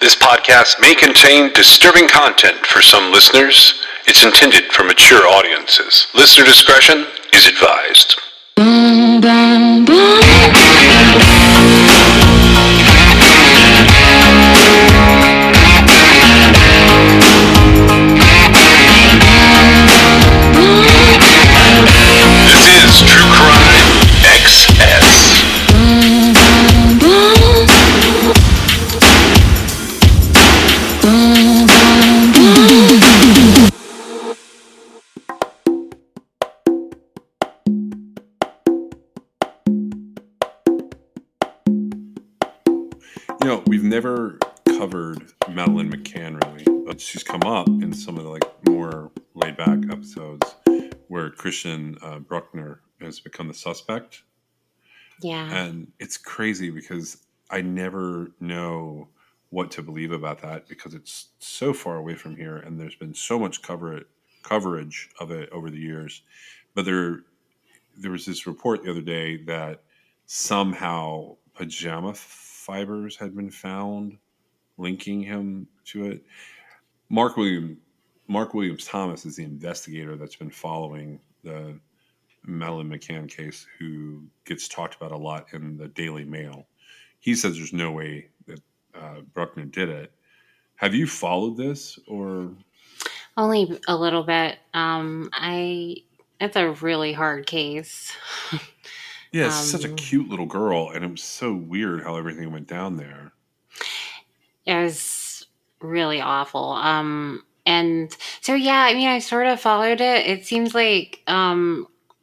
This podcast may contain disturbing content for some listeners. It's intended for mature audiences. Listener discretion is advised. This is True Crime XS. We've never covered Madeleine McCann really, but she's come up in some of the more laid back episodes where Christian Bruckner has become the suspect. Yeah. And it's crazy because I never know what to believe about that because it's so far away from here and there's been so much coverage of it over the years. But there was this report the other day that somehow pajama fibers had been found linking him to it. Mark Williams Thomas is the investigator that's been following the Madeleine McCann case, who gets talked about a lot in the Daily Mail. He says there's no way that Bruckner did it. Have you followed this or? Only a little bit. It's a really hard case. Yeah, it's such a cute little girl, and it was so weird how everything went down there. It was really awful. And so, yeah, I mean, I sort of followed it. It seems like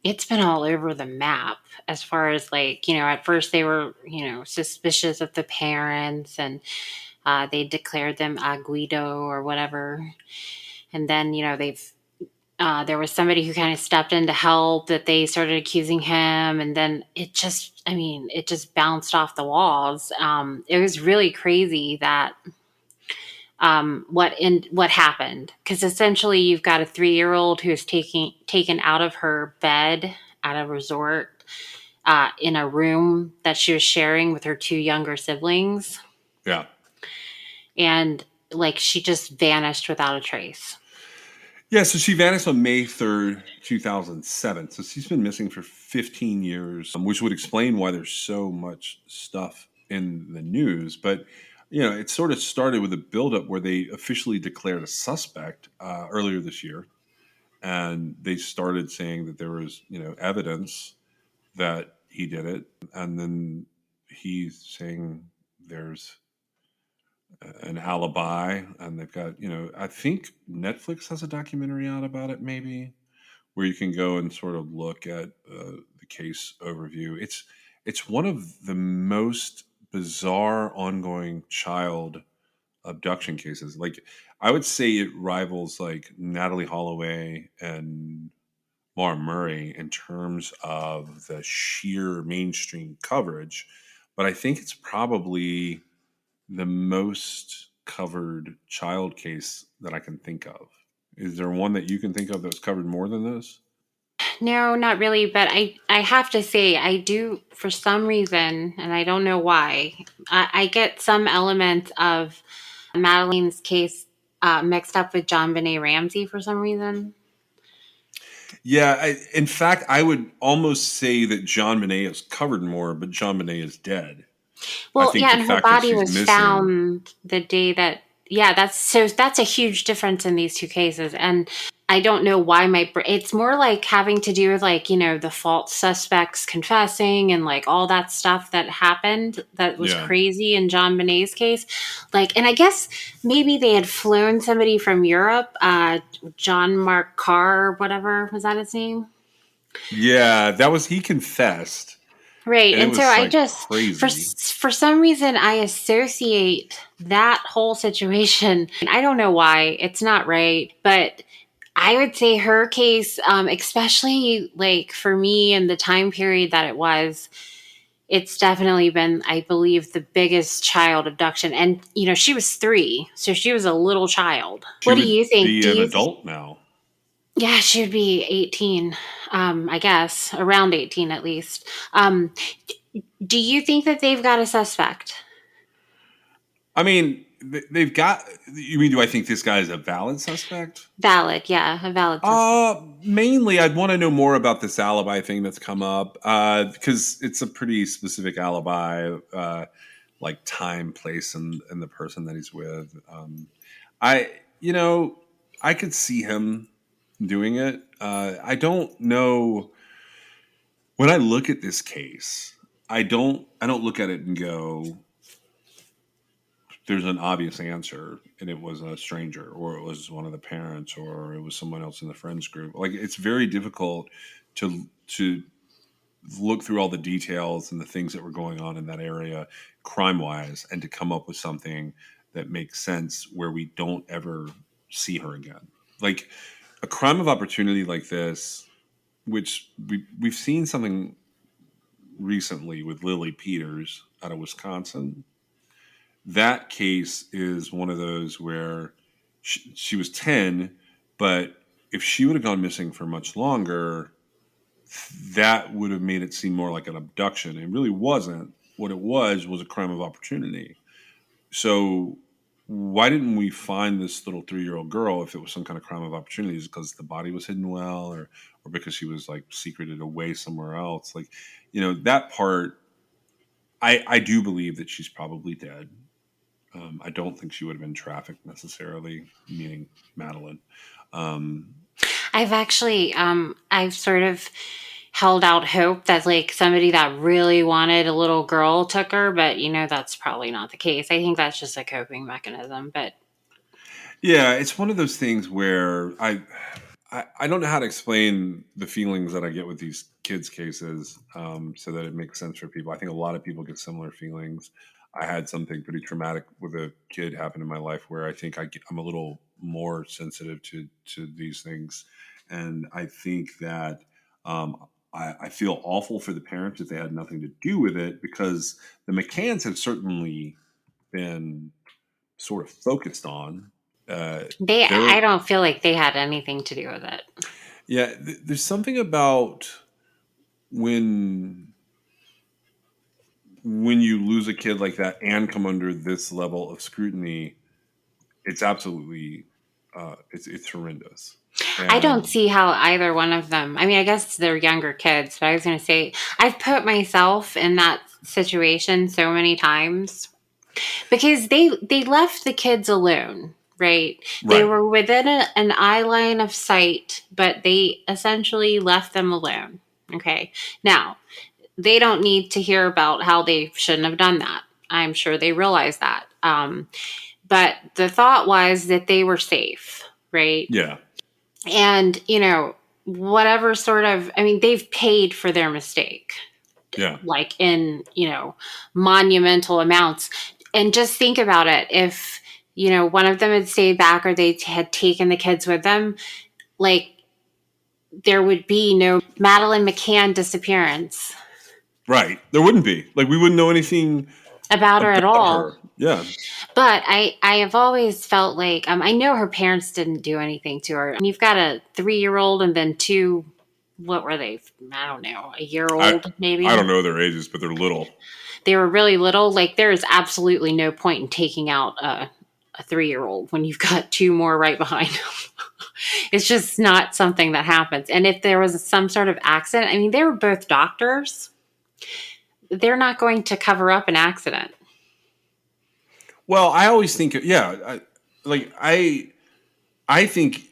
it's been all over the map as far as at first they were, suspicious of the parents and they declared them Guido or whatever. And then, there was somebody who kind of stepped in to help that they started accusing him. And then it just bounced off the walls. It was really crazy that what happened. Because essentially you've got a 3-year-old who's taken out of her bed at a resort in a room that she was sharing with her 2 younger siblings. Yeah. And she just vanished without a trace. Yeah, so she vanished on May 3rd, 2007. So she's been missing for 15 years, which would explain why there's so much stuff in the news. But, it sort of started with a buildup where they officially declared a suspect earlier this year. And they started saying that there was, evidence that he did it. And then he's saying there's an alibi, and they've got, I think Netflix has a documentary out about it, maybe, where you can go and sort of look at the case overview. It's one of the most bizarre ongoing child abduction cases. I would say it rivals Natalie Holloway and Maura Murray in terms of the sheer mainstream coverage, but I think it's probably the most covered child case that I can think of. Is there one that you can think of that was covered more than this? No, not really. But I have to say, I do, for some reason, and I don't know why, I get some elements of Madeleine's case mixed up with JonBenét Ramsey for some reason. Yeah, in fact, I would almost say that JonBenét is covered more, but JonBenét is dead. Well, yeah, and her body was found the day that. Yeah, that's a huge difference in these 2 cases, and I don't know why it's more like having to do with the false suspects confessing and all that stuff that happened that was crazy in JonBenét's case. And I guess maybe they had flown somebody from Europe, Jean-Marc Carr, whatever, was that his name? Yeah, he confessed. Right. And so I just, for some reason, I associate that whole situation. I don't know why. It's not right. But I would say her case, especially for me and the time period that it was, it's definitely been, I believe, the biggest child abduction. And, she was 3. So she was a little child. What do you think? She's an adult now. Yeah, she would be 18, I guess, around 18 at least. Do you think that they've got a suspect? I mean, they've got. You mean, do I think this guy is a valid suspect? Valid, yeah, a valid suspect. Mainly, I'd want to know more about this alibi thing that's come up because it's a pretty specific alibi, like time, place, and the person that he's with. I, you know, I could see him doing it. I don't know. When I look at this case, I don't look at it and go, there's an obvious answer, and it was a stranger, or it was one of the parents, or it was someone else in the friends group. Like, it's very difficult to look through all the details and the things that were going on in that area, crime wise, and to come up with something that makes sense where we don't ever see her again. Like a crime of opportunity like this, which we've seen something recently with Lily Peters out of Wisconsin. That case is one of those where she was 10, but if she would have gone missing for much longer, that would have made it seem more like an abduction. It really wasn't. What it was a crime of opportunity. So why didn't we find this little 3-year-old girl if it was some kind of crime of opportunity? Because the body was hidden well, or because she was like secreted away somewhere else? Like, that part, I do believe that she's probably dead. I don't think she would have been trafficked necessarily, meaning Madeline. Um, I've sort of held out hope that like somebody that really wanted a little girl took her, but that's probably not the case. I think that's just a coping mechanism. But yeah, it's one of those things where I don't know how to explain the feelings that I get with these kids' cases, so that it makes sense for people. I think a lot of people get similar feelings. I had something pretty traumatic with a kid happen in my life where I think I'm a little more sensitive to these things, and I think that I feel awful for the parents if they had nothing to do with it, because the McCanns have certainly been sort of focused on. They're I don't feel like they had anything to do with it. Yeah, there's something about when you lose a kid like that and come under this level of scrutiny. It's absolutely it's horrendous. I don't And see how either one of them. I mean, I guess they're younger kids, but I was going to say I've put myself in that situation so many times because they left the kids alone, right? They right, were within an eye line of sight, but they essentially left them alone. Okay. Now, they don't need to hear about how they shouldn't have done that. I'm sure they realize that. But the thought was that they were safe, right? yeah, And, whatever sort of, I mean, they've paid for their mistake, yeah, like in, monumental amounts. And just think about it. If, one of them had stayed back or they had taken the kids with them, like there would be no Madeline McCann disappearance right. There wouldn't be, like, we wouldn't know anything about her at about all. her. Yeah, But I have always felt like I know her parents didn't do anything to her. And you've got a 3-year-old and then two. What were they? I don't know, a year I old I maybe. don't know their ages, but they're little. They were really little. Like there is absolutely no point in taking out a 3-year-old when you've got two more right behind them. It's just not something that happens. And if there was some sort of accident, I mean, they were both doctors. They're not going to cover up an accident. Well, I always think, yeah, like I think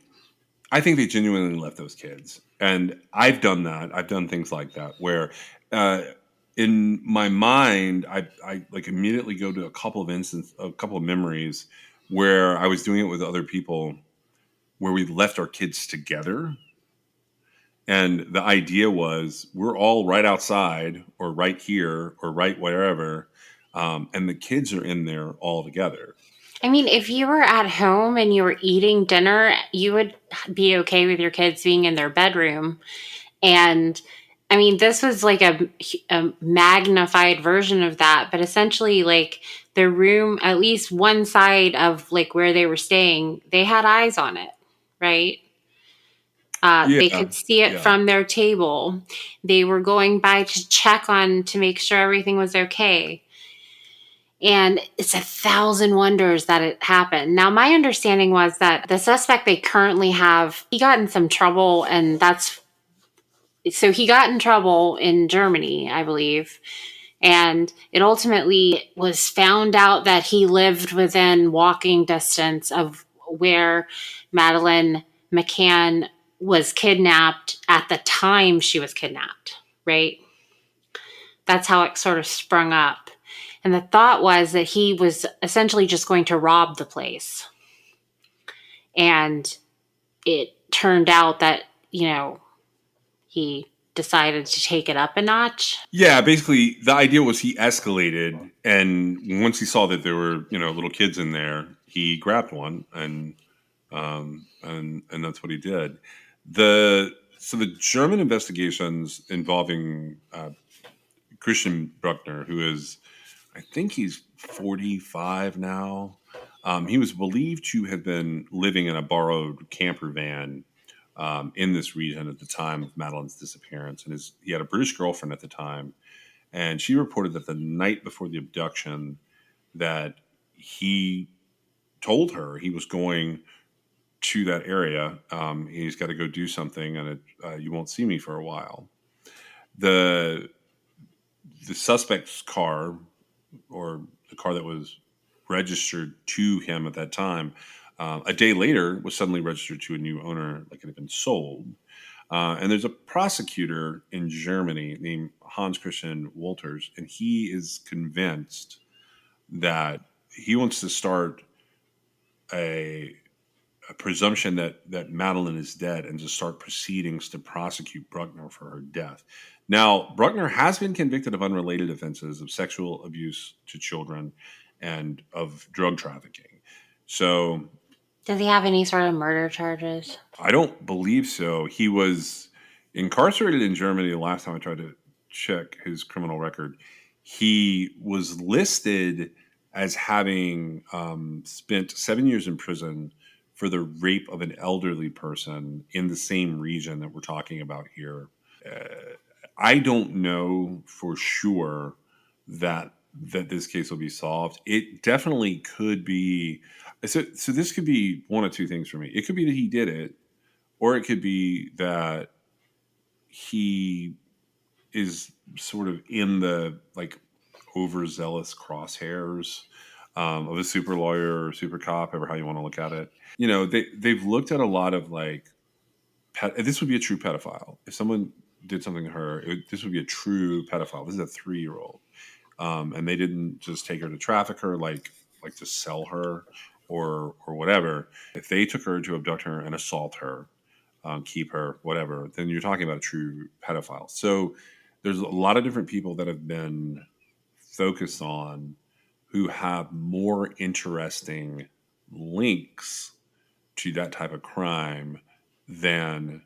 they genuinely left those kids, and I've done that. I've done things like that where, uh, in my mind, I like immediately go to a couple of memories where I was doing it with other people, where we left our kids together, and the idea was we're all right outside, or right here, or right wherever, and the kids are in there all together. I mean, if you were at home and you were eating dinner, you would be okay with your kids being in their bedroom. And I mean, this was like a magnified version of that, but essentially, like the room, at least one side of like where they were staying, they had eyes on it, right? They Yeah, could see it yeah. from their table. They were going by to check on to make sure everything was okay. And it's 1,000 wonders that it happened. Now, my understanding was that the suspect they currently have, he got in some trouble, and that's so he got in trouble in Germany, I believe. And it ultimately was found out that he lived within walking distance of where Madeleine McCann was kidnapped at the time she was kidnapped, right? That's how it sort of sprung up. And the thought was that he was essentially just going to rob the place. And it turned out that, he decided to take it up a notch. Yeah, basically the idea was he escalated, and once he saw that there were little kids in there, he grabbed one, and that's what he did. The German investigations involving Christian Bruckner, who is, I think he's 45 now. He was believed to have been living in a borrowed camper van in this region at the time of Madeleine's disappearance, and he had a British girlfriend at the time, and she reported that the night before the abduction, that he told her he was going to that area. He's got to go do something, and you won't see me for a while. The suspect's car, or the car that was registered to him at that time, a day later was suddenly registered to a new owner, like it had been sold. And there's a prosecutor in Germany named Hans Christian Wolters, and he is convinced that he wants to start a presumption that Madeleine is dead, and to start proceedings to prosecute Bruckner for her death. Now, Bruckner has been convicted of unrelated offenses of sexual abuse to children and of drug trafficking. So Does he have any sort of murder charges? I don't believe so. He was incarcerated in Germany the last time I tried to check his criminal record. He was listed as having spent 7 years in prison for the rape of an elderly person in the same region that we're talking about here. I don't know for sure that this case will be solved. It definitely could be. So this could be one of two things for me. It could be that he did it, or it could be that he is sort of in the overzealous crosshairs of a super lawyer or super cop, ever how you want to look at it. They've looked at a lot of this would be a true pedophile. If someone did something to her, this would be a true pedophile. This is a 3-year-old. And they didn't just take her to traffic her, like to sell her or whatever. If they took her to abduct her and assault her, keep her, whatever, then you're talking about a true pedophile. So there's a lot of different people that have been focused on who have more interesting links to that type of crime than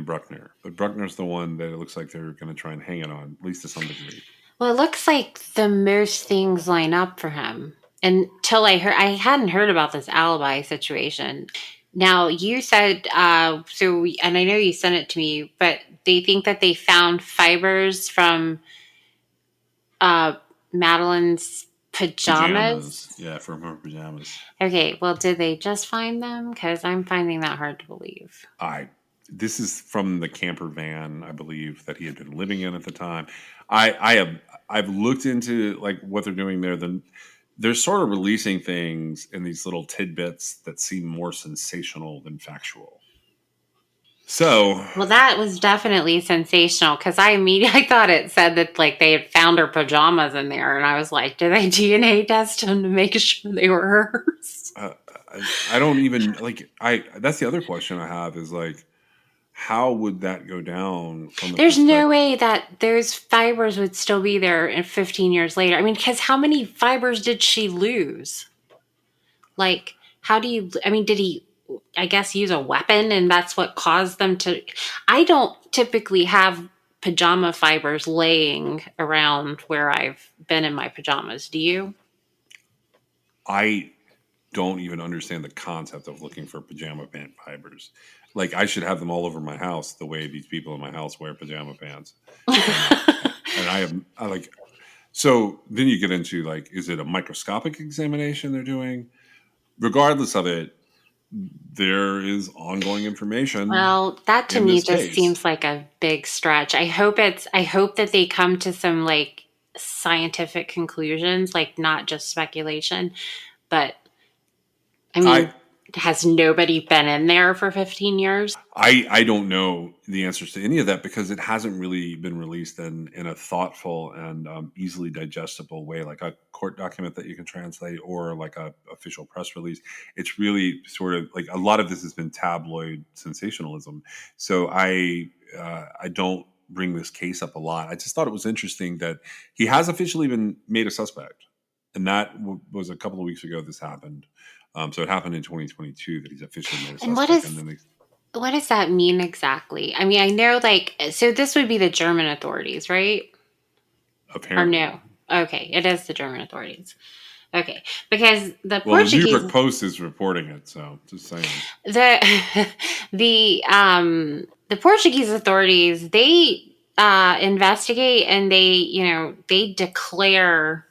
Bruckner. But Bruckner's the one that it looks like they're going to try and hang it on, at least to some degree. Well, it looks like the most things line up for him. Until I hadn't heard about this alibi situation. Now, you said, and I know you sent it to me, but they think that they found fibers from Madeleine's pajamas. Yeah, from her pajamas. Okay, well, did they just find them? Because I'm finding that hard to believe. This is from the camper van, I believe, that he had been living in at the time. I've looked into what they're doing there. They're sort of releasing things in these little tidbits that seem more sensational than factual. So, well, that was definitely sensational, because I immediately thought it said that they had found her pajamas in there, and I was like, did they DNA test them to make sure they were hers? I don't even that's the other question I have is how would that go down? There's no way that those fibers would still be there 15 years later. I mean, because how many fibers did she lose? How do you, did he, I guess, use a weapon, and that's what caused them to? I don't typically have pajama fibers laying around where I've been in my pajamas. Do you? I don't even understand the concept of looking for pajama pant fibers. I should have them all over my house the way these people in my house wear pajama pants. And So then you get into like, is it a microscopic examination they're doing? Regardless of it, there is ongoing information Well, that to in me this just case. seems like a big stretch. I hope that they come to some like scientific conclusions, like not just speculation. But I I mean, has nobody been in there for 15 years? I don't know the answers to any of that because it hasn't really been released in a thoughtful and easily digestible way, like a court document that you can translate or like a official press release. It's really sort of like a lot of this has been tabloid sensationalism. So I don't bring this case up a lot. I just thought it was interesting that he has officially been made a suspect, and that was a couple of weeks ago. This happened. So it happened in 2022 that he's officially made a And suspect, and then they what does that mean exactly? I mean, I know like so this would be the German authorities, right? Or apparently. no? Okay, it is the German authorities. Okay, because the Well, the New Portuguese York Post is reporting it, so just saying. the the Portuguese authorities they investigate and they declare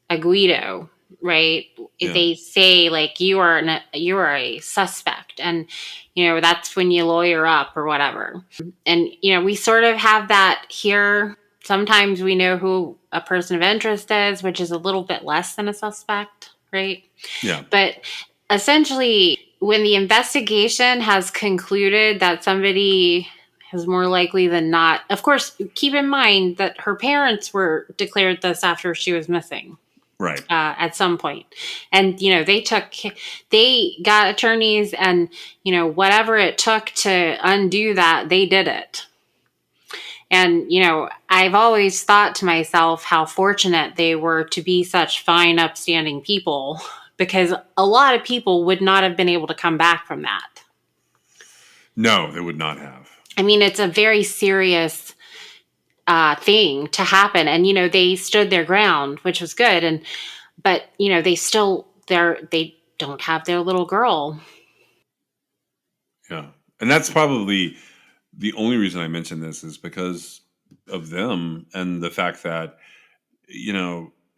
a Guido, right? Yeah, They say like you are a suspect, and that's when you lawyer up or whatever. And we sort of have that here. Sometimes we know who a person of interest is, which is a little bit less than a suspect, right? yeah, But essentially, when the investigation has concluded that somebody is more likely than not, of course, keep in mind that her parents were declared this after she was missing right. at some point. And, they got attorneys and, whatever it took to undo that, they did it. And, I've always thought to myself how fortunate they were to be such fine, upstanding people because a lot of people would not have been able to come back from that. No, they would not have. I mean, it's a very serious thing to happen. And, they stood their ground, which was good. But, they don't have their little girl. Yeah, and that's probably the only reason I mention this is because of them and the fact that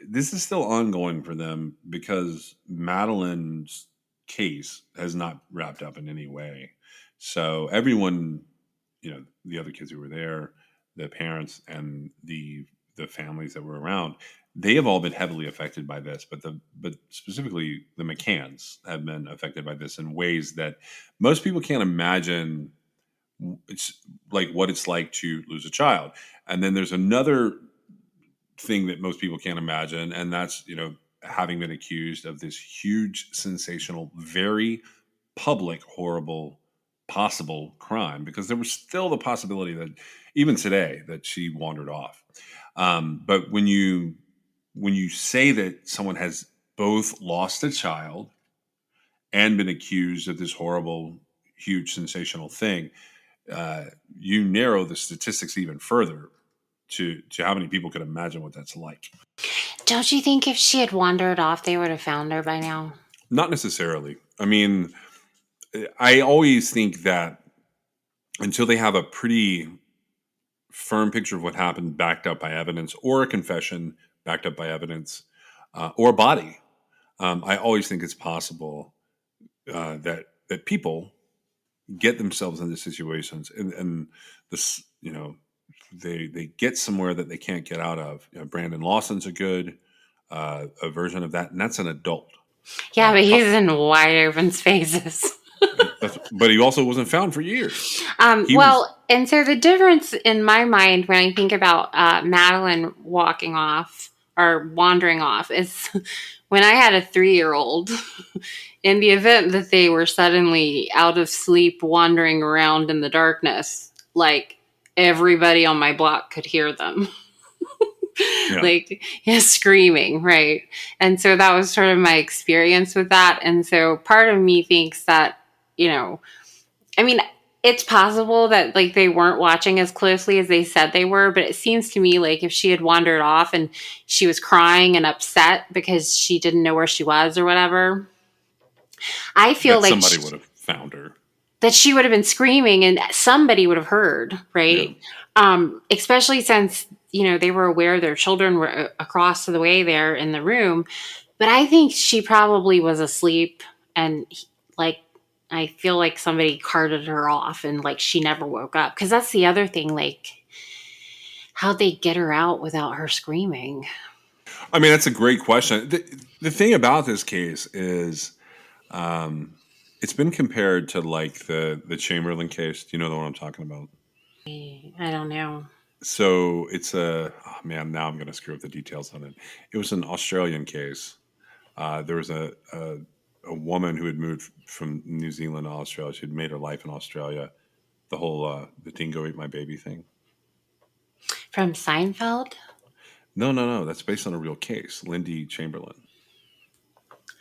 this is still ongoing for them because Madeline's case has not wrapped up in any way. So everyone, the other kids who were there, the parents and the families that were around, they have all been heavily affected by this. But specifically the McCanns have been affected by this in ways that most people can't imagine. It's like what it's like to lose a child. And then there's another thing that most people can't imagine, and that's having been accused of this huge, sensational, very public, horrible, possible crime. Because there was still the possibility that even today that she wandered off. But when you say that someone has both lost a child and been accused of this horrible, huge, sensational thing, you narrow the statistics even further to how many people could imagine what that's like. Don't you think if she had wandered off, they would have found her by now? Not necessarily. I mean, I always think that until they have a pretty firm picture of what happened, backed up by evidence, or a confession backed up by evidence, or a body, I always think it's possible that people get themselves into situations and this, they get somewhere that they can't get out of. Brandon Lawson's a version of that, and that's an adult. Yeah, but he's in wide open spaces. But he also wasn't found for years. And so the difference in my mind when I think about Madeline walking off or wandering off is when I had a 3-year-old, in the event that they were suddenly out of sleep, wandering around in the darkness, like everybody on my block could hear them. Yeah. Like screaming, right? And so that was sort of my experience with that. And so part of me thinks that, I mean, it's possible that like they weren't watching as closely as they said they were, but it seems to me like if she had wandered off and she was crying and upset because she didn't know where she was or whatever, I feel that like somebody would have found her. That she would have been screaming and somebody would have heard, right? Yeah. Especially since, they were aware their children were across the way there in the room. But I think she probably was asleep, and like, I feel like somebody carted her off, and like she never woke up. Because that's the other thing, like, how'd they get her out without her screaming? I mean, that's a great question. The thing about this case is, it's been compared to like the Chamberlain case. Do you know the one I'm talking about? I don't know. So it's oh man, now I'm going to screw up the details on it. It was an Australian case. There was a woman who had moved from New Zealand to Australia. She'd made her life in Australia. The whole the dingo ate my baby thing. From Seinfeld? No, no, no. That's based on a real case. Lindy Chamberlain.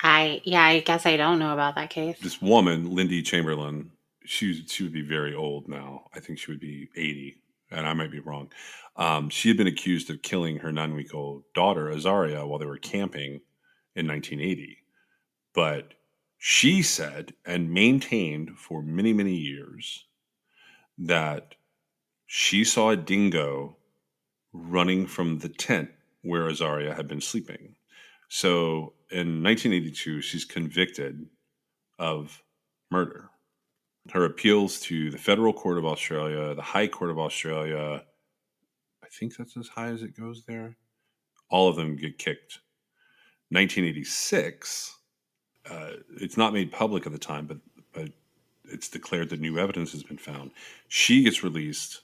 I guess I don't know about that case. This woman, Lindy Chamberlain, she would be very old now. I think she would be 80, and I might be wrong. She had been accused of killing her 9-week old daughter Azaria while they were camping in 1980. But she said and maintained for many, many years that she saw a dingo running from the tent where Azaria had been sleeping. So in 1982, she's convicted of murder. Her appeals to the Federal Court of Australia, the High Court of Australia, I think that's as high as it goes there, all of them get kicked. 1986, it's not made public at the time, but it's declared that new evidence has been found. She gets released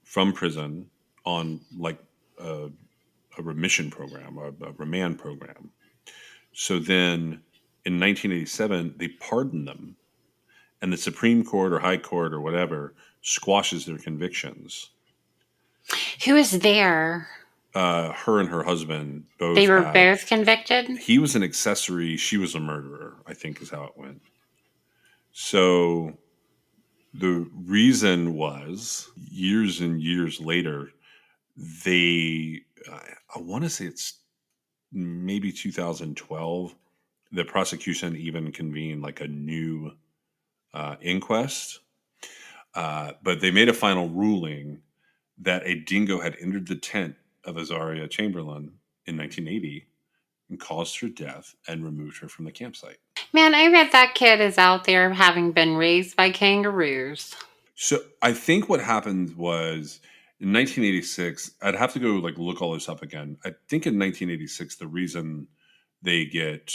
from prison on like a remission program, a remand program. So then in 1987, they pardon them, and the Supreme Court or High Court or whatever squashes their convictions. Who is there? Her and her husband both. They were both convicted? He was an accessory. She was a murderer, I think is how it went. So the reason was years and years later, I want to say it's maybe 2012, the prosecution even convened like a new inquest. But they made a final ruling that a dingo had entered the tent of Azaria Chamberlain in 1980 and caused her death and removed her from the campsite. Man, I bet that kid is out there having been raised by kangaroos. So I think what happened was in 1986, I'd have to go like look all this up again. I think in 1986, the reason they get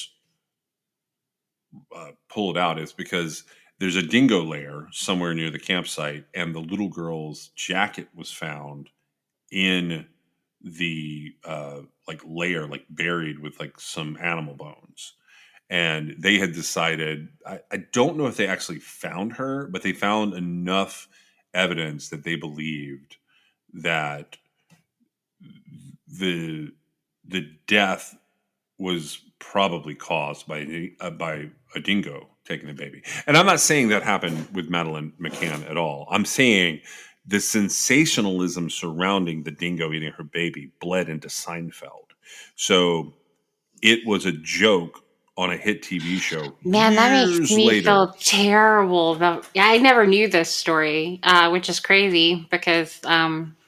pulled out is because there's a dingo lair somewhere near the campsite, and the little girl's jacket was found in the like lair, like buried with like some animal bones. And they had decided, I don't know if they actually found her, but they found enough evidence that they believed that the death was probably caused by a dingo taking the baby. And I'm not saying that happened with Madeleine McCann at all. I'm saying the sensationalism surrounding the dingo eating her baby bled into Seinfeld. So it was a joke on a hit TV show. Man, that makes years me later. feel terrible. I never knew this story, which is crazy because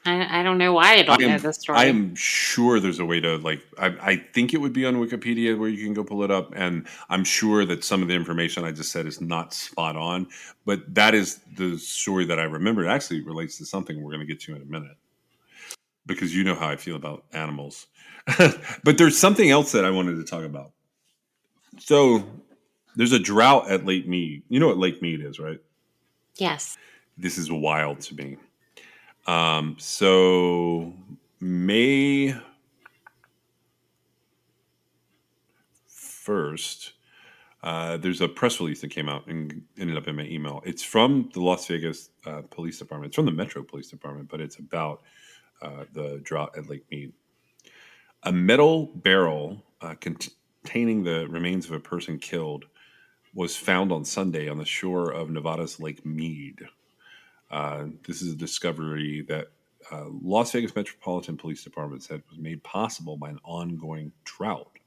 I don't know why I don't know this story. I am sure there's a way to like. I think it would be on Wikipedia where you can go pull it up, and I'm sure that some of the information I just said is not spot on. But that is the story that I remember. It actually relates to something we're going to get to in a minute, because you know how I feel about animals. But there's something else that I wanted to talk about. So there's a drought at Lake Mead. You know what Lake Mead is, right? Yes. This is wild to me. So May 1st, there's a press release that came out and ended up in my email. It's from the Las Vegas Police Department. It's from the Metro Police Department, but it's about the drought at Lake Mead. A metal barrel containing the remains of a person killed was found on Sunday on the shore of Nevada's Lake Mead. This is a discovery that Las Vegas Metropolitan Police Department said was made possible by an ongoing drought.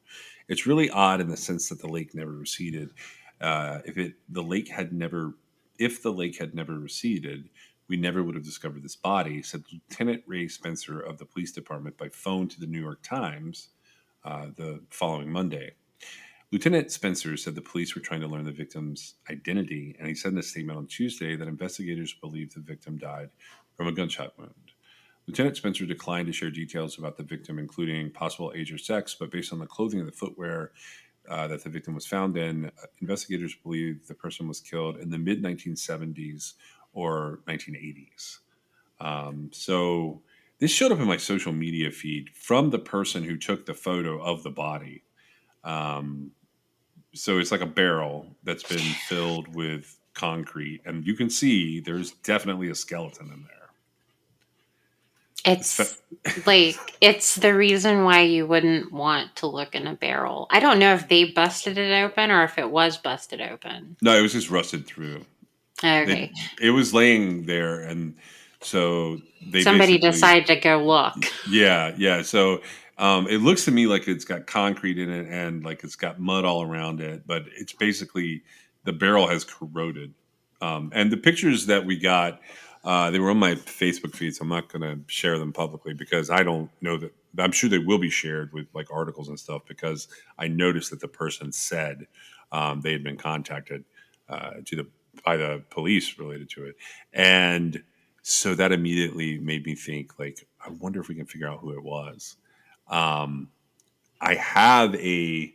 It's really odd in the sense that the lake never receded. If the lake had never receded, We never would have discovered this body, said Lieutenant Ray Spencer of the police department by phone to the New York Times the following Monday. Lieutenant Spencer said the police were trying to learn the victim's identity, and he said in a statement on Tuesday that investigators believe the victim died from a gunshot wound. Lieutenant Spencer declined to share details about the victim, including possible age or sex, but based on the clothing and the footwear that the victim was found in, investigators believe the person was killed in the mid 1970s or 1980s. So this showed up in my social media feed from the person who took the photo of the body. So it's like a barrel that's been filled with concrete, and you can see there's definitely a skeleton in there. It's like it's the reason why you wouldn't want to look in a barrel. I don't know if they busted it open or if it was busted open. No, it was just rusted through. Okay. It was laying there, and so somebody decided to go look. Yeah. So it looks to me like it's got concrete in it and like it's got mud all around it, but it's basically the barrel has corroded. And the pictures that we got, they were on my Facebook feed, so I'm not going to share them publicly because I don't know that. I'm sure they will be shared with like articles and stuff because I noticed that the person said they had been contacted by the police related to it, and so that immediately made me think, like, I wonder if we can figure out who it was. I have a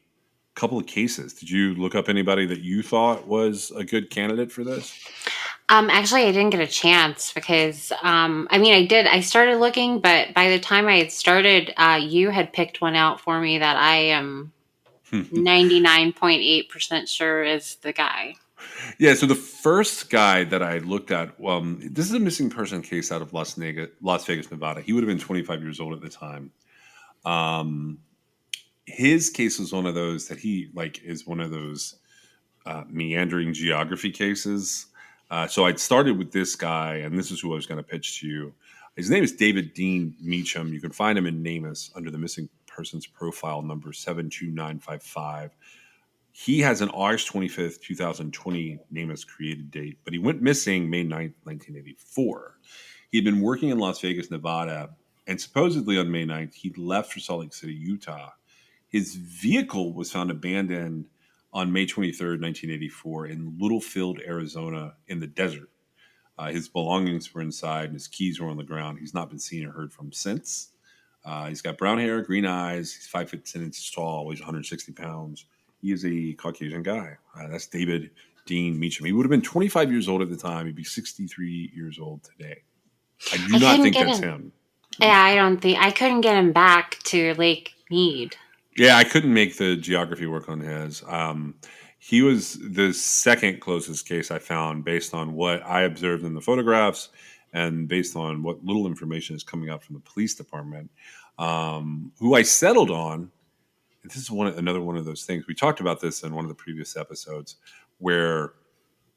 couple of cases. Did you look up anybody that you thought was a good candidate for this? Actually, I didn't get a chance because, I did. I started looking, but by the time I had started, you had picked one out for me that I am 99.8% sure is the guy. Yeah, so the first guy that I looked at, this is a missing person case out of Las Vegas, Nevada. He would have been 25 years old at the time. His case was one of those that is one of those meandering geography cases. So I'd started with this guy, and this is who I was going to pitch to you. His name is David Dean Meacham. You can find him in NamUs under the missing persons profile number 72955. He has an August 25th, 2020 NamUs created date, but he went missing May 9th, 1984. He'd been working in Las Vegas, Nevada, and supposedly on May 9th, he left for Salt Lake City, Utah. His vehicle was found abandoned on May 23rd, 1984 in Littlefield, Arizona in the desert. His belongings were inside and his keys were on the ground. He's not been seen or heard from since. He's got brown hair, green eyes. He's 5 foot 10 inches tall, weighs 160 pounds. He is a Caucasian guy. That's David Dean Meacham. He would have been 25 years old at the time. He'd be 63 years old today. I do not think that's him. Yeah, I couldn't get him back to Lake Mead. Yeah, I couldn't make the geography work on his. He was the second closest case I found based on what I observed in the photographs and based on what little information is coming out from the police department, who I settled on. This is another one of those things. We talked about this in one of the previous episodes where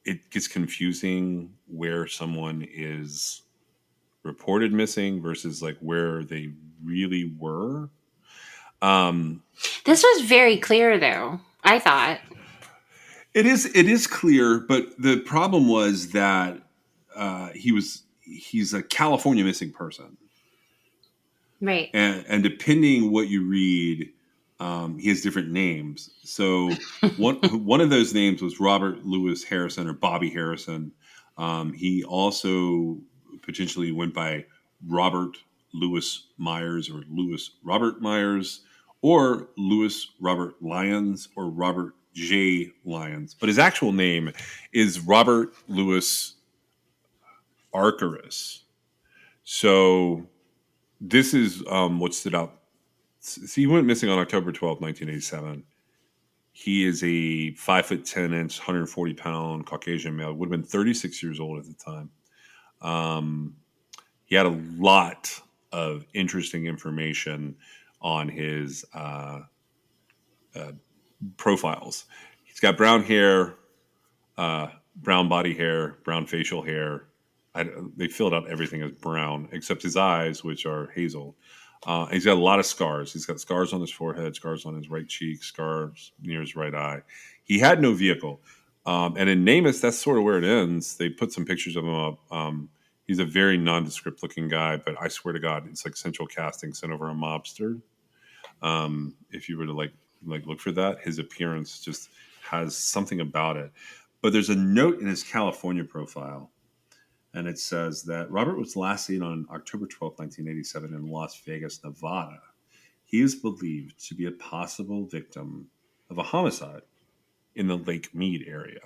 it gets confusing where someone is reported missing versus like where they really were. This was very clear, though, I thought. It is clear, but the problem was that he's a California missing person. Right. And depending what you read, he has different names. So one of those names was Robert Louis Harrison or Bobby Harrison. He also potentially went by Robert Louis Myers or Louis Robert Myers or Louis Robert Lyons or Robert J. Lyons. But his actual name is Robert Louis Arcturus. So this is what stood out. So he went missing on October 12th, 1987. He is a 5 foot 10 inch, 140 pound Caucasian male. Would have been 36 years old at the time. He had a lot of interesting information on his profiles. He's got brown hair, brown body hair, brown facial hair. They filled out everything as brown except his eyes, which are hazel. He's got a lot of scars. He's got scars on his forehead, scars on his right cheek, scars near his right eye. He had no vehicle. And in NamUs, that's sort of where it ends. They put some pictures of him up. He's a very nondescript looking guy, but I swear to God, it's like Central Casting sent over a mobster. If you were to like look for that, his appearance just has something about it. But there's a note in his California profile, and it says that Robert was last seen on October 12th, 1987, in Las Vegas, Nevada. He is believed to be a possible victim of a homicide in the Lake Mead area.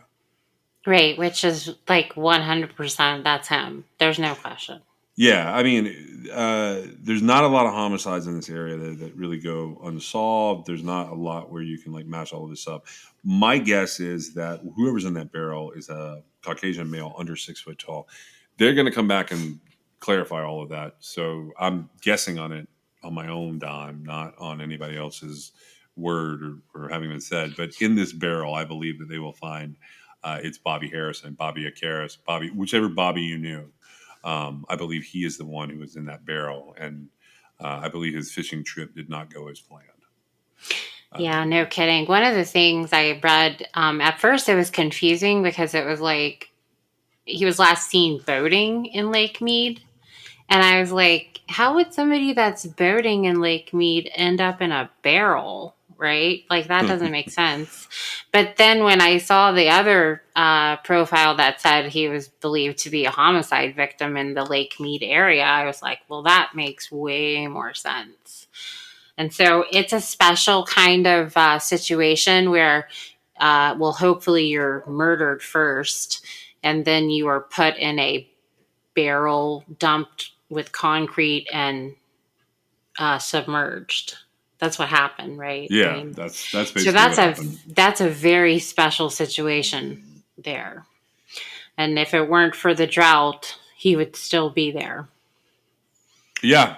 Right, which is like 100% that's him. There's no question. Yeah, I mean, there's not a lot of homicides in this area that really go unsolved. There's not a lot where you can like match all of this up. My guess is that whoever's in that barrel is a Caucasian male under 6 foot tall. They're going to come back and clarify all of that. So I'm guessing on it on my own dime, not on anybody else's word or having been said. But in this barrel, I believe that they will find it's Bobby Harrison, Bobby Akaris, Bobby, whichever Bobby you knew. I believe he is the one who was in that barrel, and I believe his fishing trip did not go as planned. Yeah, no kidding. One of the things I read, at first it was confusing because it was like he was last seen boating in Lake Mead. And I was like, how would somebody that's boating in Lake Mead end up in a barrel? Right? Like, that doesn't make sense. But then when I saw the other profile that said he was believed to be a homicide victim in the Lake Mead area, I was like, well, that makes way more sense. And so it's a special kind of situation where, well, hopefully you're murdered first, and then you are put in a barrel dumped with concrete and submerged. That's what happened, right? I Yeah, mean, that's so basically what happened. that's a very special situation there. And if it weren't for the drought, he would still be there. Yeah,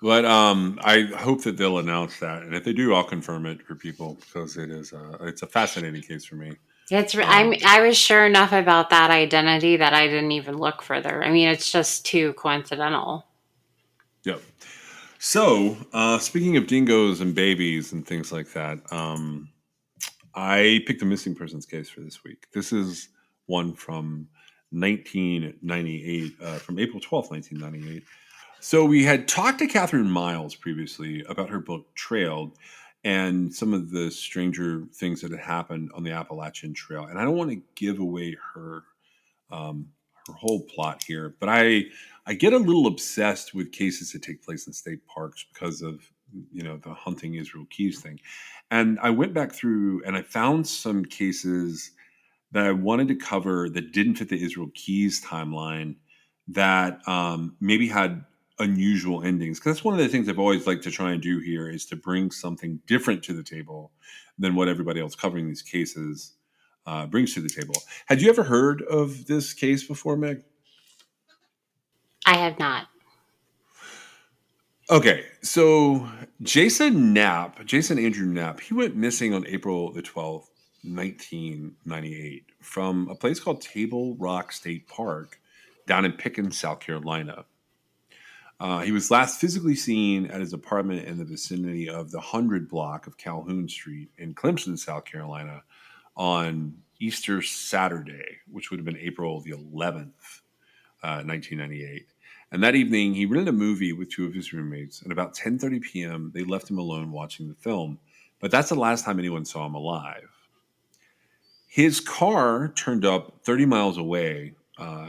but I hope that they'll announce that, and if they do, I'll confirm it for people because it's a fascinating case for me. I was sure enough about that identity that I didn't even look further. I mean, it's just too coincidental. Yep. So, speaking of dingoes and babies and things like that, I picked a missing persons case for this week. This is one from 1998, from April 12th, 1998. So we had talked to Catherine Miles previously about her book Trailed and some of the stranger things that had happened on the Appalachian Trail. And I don't want to give away um, her whole plot here, but I get a little obsessed with cases that take place in state parks because of the hunting Israel Keys thing. And I went back through and I found some cases that I wanted to cover that didn't fit the Israel Keys timeline that maybe had unusual endings. Because that's one of the things I've always liked to try and do here is to bring something different to the table than what everybody else covering these cases brings to the table. Had you ever heard of this case before, Meg? I have not. Okay, so Jason Andrew Knapp, he went missing on April the 12th, 1998, from a place called Table Rock State Park down in Pickens, South Carolina. He was last physically seen at his apartment in the vicinity of the 100 block of Calhoun Street in Clemson, South Carolina, on Easter Saturday, which would have been April the 11th, 1998. And that evening, he rented a movie with two of his roommates. And about 10:30 p.m., they left him alone watching the film. But that's the last time anyone saw him alive. His car turned up 30 miles away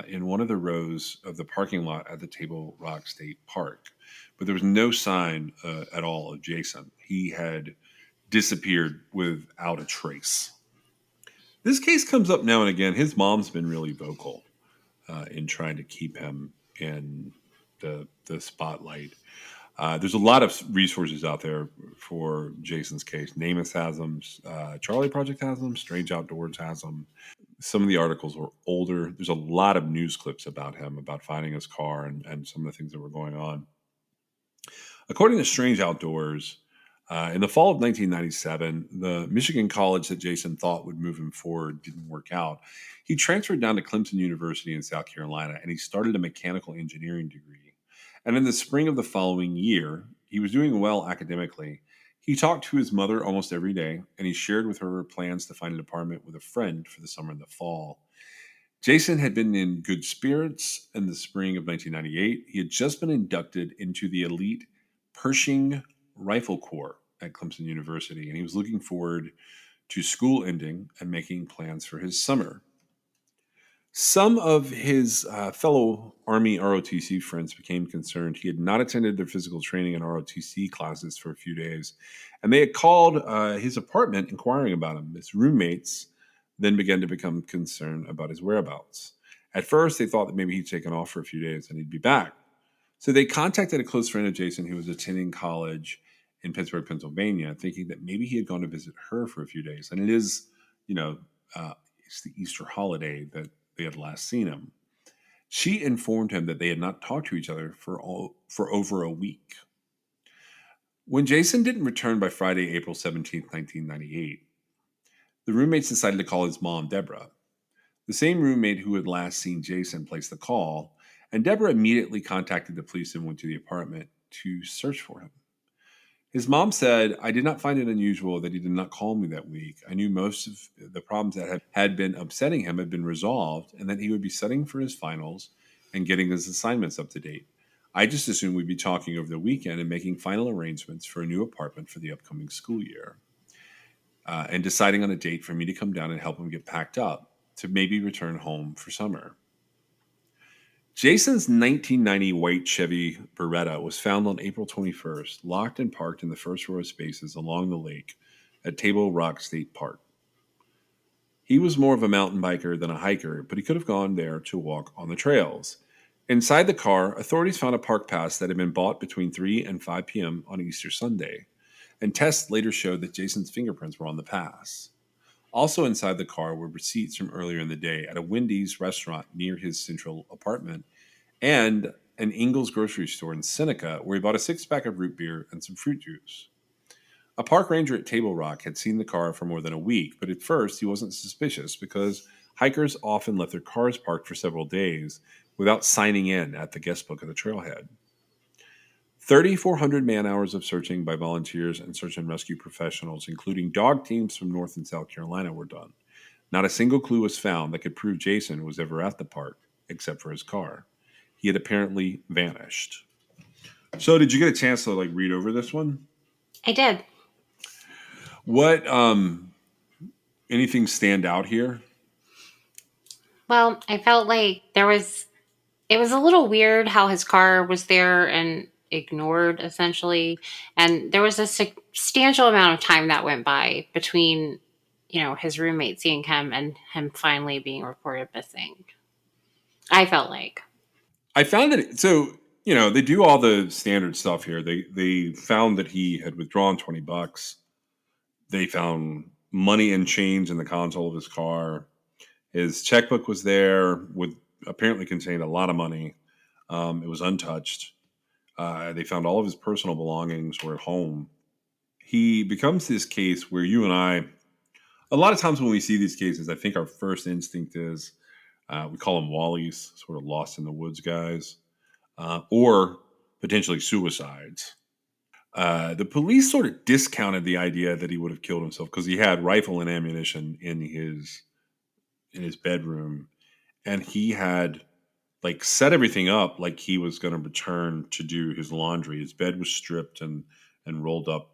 in one of the rows of the parking lot at the Table Rock State Park. But there was no sign at all of Jason. He had disappeared without a trace. This case comes up now and again. His mom's been really vocal in trying to keep him in the spotlight. There's a lot of resources out there for Jason's case. Namath has them, Charlie Project has them, Strange Outdoors has them. Some of the articles are older. There's a lot of news clips about him, about finding his car and some of the things that were going on. According to Strange Outdoors, in the fall of 1997, the Michigan college that Jason thought would move him forward didn't work out. He transferred down to Clemson University in South Carolina and he started a mechanical engineering degree. And in the spring of the following year, he was doing well academically. He talked to his mother almost every day and he shared with her plans to find an apartment with a friend for the summer and the fall. Jason had been in good spirits in the spring of 1998. He had just been inducted into the elite Pershing Rifle Corps at Clemson University, and he was looking forward to school ending and making plans for his summer. Some of his fellow Army ROTC friends became concerned. He had not attended their physical training and ROTC classes for a few days, and they had called his apartment inquiring about him. His roommates then began to become concerned about his whereabouts. At first, they thought that maybe he'd taken off for a few days and he'd be back. So they contacted a close friend of Jason who was attending college in Pittsburgh, Pennsylvania, thinking that maybe he had gone to visit her for a few days. And it is, you know, it's the Easter holiday that they had last seen him. She informed him that they had not talked to each other for over a week. When Jason didn't return by Friday, April 17th, 1998, the roommates decided to call his mom, Deborah. The same roommate who had last seen Jason placed the call, and Deborah immediately contacted the police and went to the apartment to search for him. His mom said, "I did not find it unusual that he did not call me that week. I knew most of the problems that had been upsetting him had been resolved and that he would be studying for his finals and getting his assignments up to date. I just assumed we'd be talking over the weekend and making final arrangements for a new apartment for the upcoming school year and deciding on a date for me to come down and help him get packed up to maybe return home for summer." Jason's 1990 white Chevy Beretta was found on April 21st, locked and parked in the first row of spaces along the lake at Table Rock State Park. He was more of a mountain biker than a hiker, but he could have gone there to walk on the trails. Inside the car, authorities found a park pass that had been bought between 3 and 5 p.m. on Easter Sunday, and tests later showed that Jason's fingerprints were on the pass. Also inside the car were receipts from earlier in the day at a Wendy's restaurant near his central apartment and an Ingles grocery store in Seneca where he bought a six-pack of root beer and some fruit juice. A park ranger at Table Rock had seen the car for more than a week, but at first he wasn't suspicious because hikers often left their cars parked for several days without signing in at the guest book of the trailhead. 3,400 man-hours of searching by volunteers and search and rescue professionals, including dog teams from North and South Carolina, were done. Not a single clue was found that could prove Jason was ever at the park, except for his car. He had apparently vanished. So, did you get a chance to read over this one? I did. What anything stand out here? Well, I felt like it was a little weird how his car was there and ignored essentially. And there was a substantial amount of time that went by between, his roommate seeing him and him finally being reported missing. I felt like. I found that, so, they do all the standard stuff here. They found that he had withdrawn $20. They found money and change in the console of his car. His checkbook was there with apparently contained a lot of money. It was untouched. They found all of his personal belongings were at home. He becomes this case where you and I, a lot of times when we see these cases, I think our first instinct is we call them Wallies, sort of lost in the woods guys, or potentially suicides. The police sort of discounted the idea that he would have killed himself because he had rifle and ammunition in his bedroom, and he had set everything up like he was going to return to do his laundry. His bed was stripped and rolled up.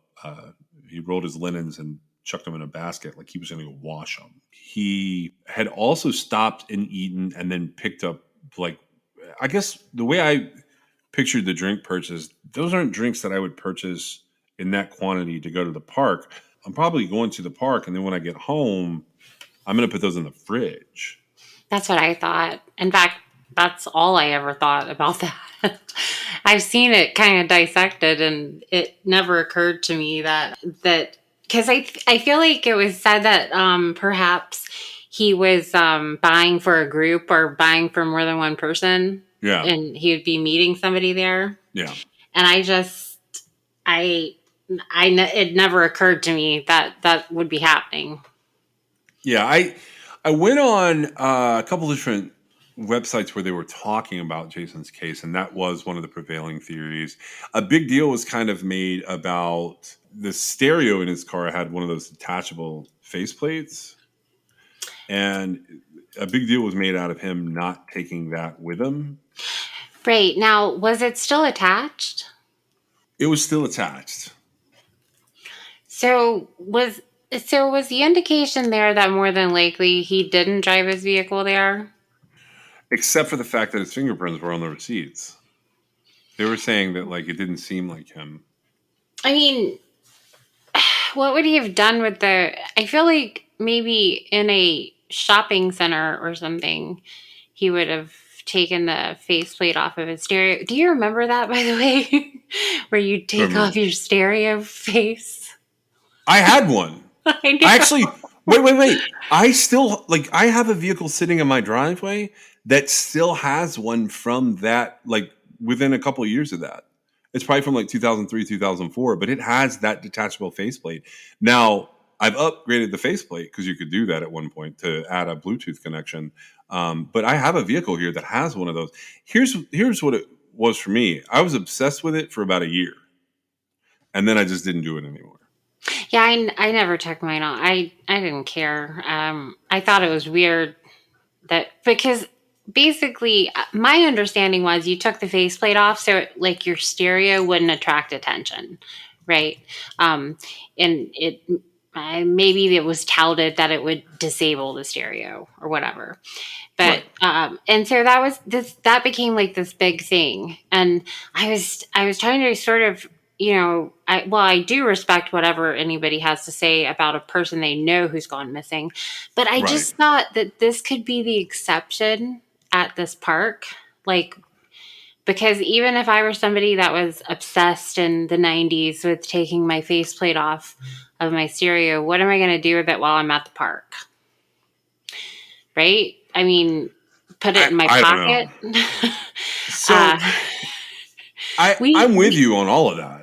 He rolled his linens and chucked them in a basket like he was going to go wash them. He had also stopped and eaten and then picked up, I guess the way I pictured the drink purchase, those aren't drinks that I would purchase in that quantity to go to the park. I'm probably going to the park, and then when I get home, I'm going to put those in the fridge. That's what I thought. In fact, that's all I ever thought about that. I've seen it kind of dissected, and it never occurred to me that because I feel like it was said that perhaps he was buying for a group or buying for more than one person. Yeah. And he would be meeting somebody there. Yeah. And it never occurred to me that would be happening. Yeah. I went on a couple different websites where they were talking about Jason's case, and that was one of the prevailing theories. A big deal was kind of made about the stereo in his car had one of those detachable faceplates. And a big deal was made out of him not taking that with him. Right. Now, was it still attached? It was still attached. So was the indication there that more than likely he didn't drive his vehicle there? Except for the fact that his fingerprints were on the receipts. They were saying that like it didn't seem like him. I mean, what would he have done with the? I feel like maybe in a shopping center or something, he would have taken the faceplate off of his stereo. Do you remember that, by the way, where you take off your stereo face? I had one. I know. I actually wait. I still like I have a vehicle sitting in my driveway that still has one from that, like within a couple of years of that. It's probably from like 2003, 2004, but it has that detachable faceplate. Now, I've upgraded the faceplate because you could do that at one point to add a Bluetooth connection. But I have a vehicle here that has one of those. Here's what it was for me. I was obsessed with it for about a year, and then I just didn't do it anymore. Yeah, I never took mine off. I didn't care. I thought it was weird that because basically my understanding was you took the faceplate off so like your stereo wouldn't attract attention, right? And it maybe it was touted that it would disable the stereo or whatever. But and so that became like this big thing, and I was trying to sort of I do respect whatever anybody has to say about a person they know who's gone missing, but I just thought that this could be the exception at this park, like because even if I were somebody that was obsessed in the 90s with taking my faceplate off of my stereo, what am I going to do with it while I'm at the park? Right? I mean, put it in my pocket. So I'm with you on all of that.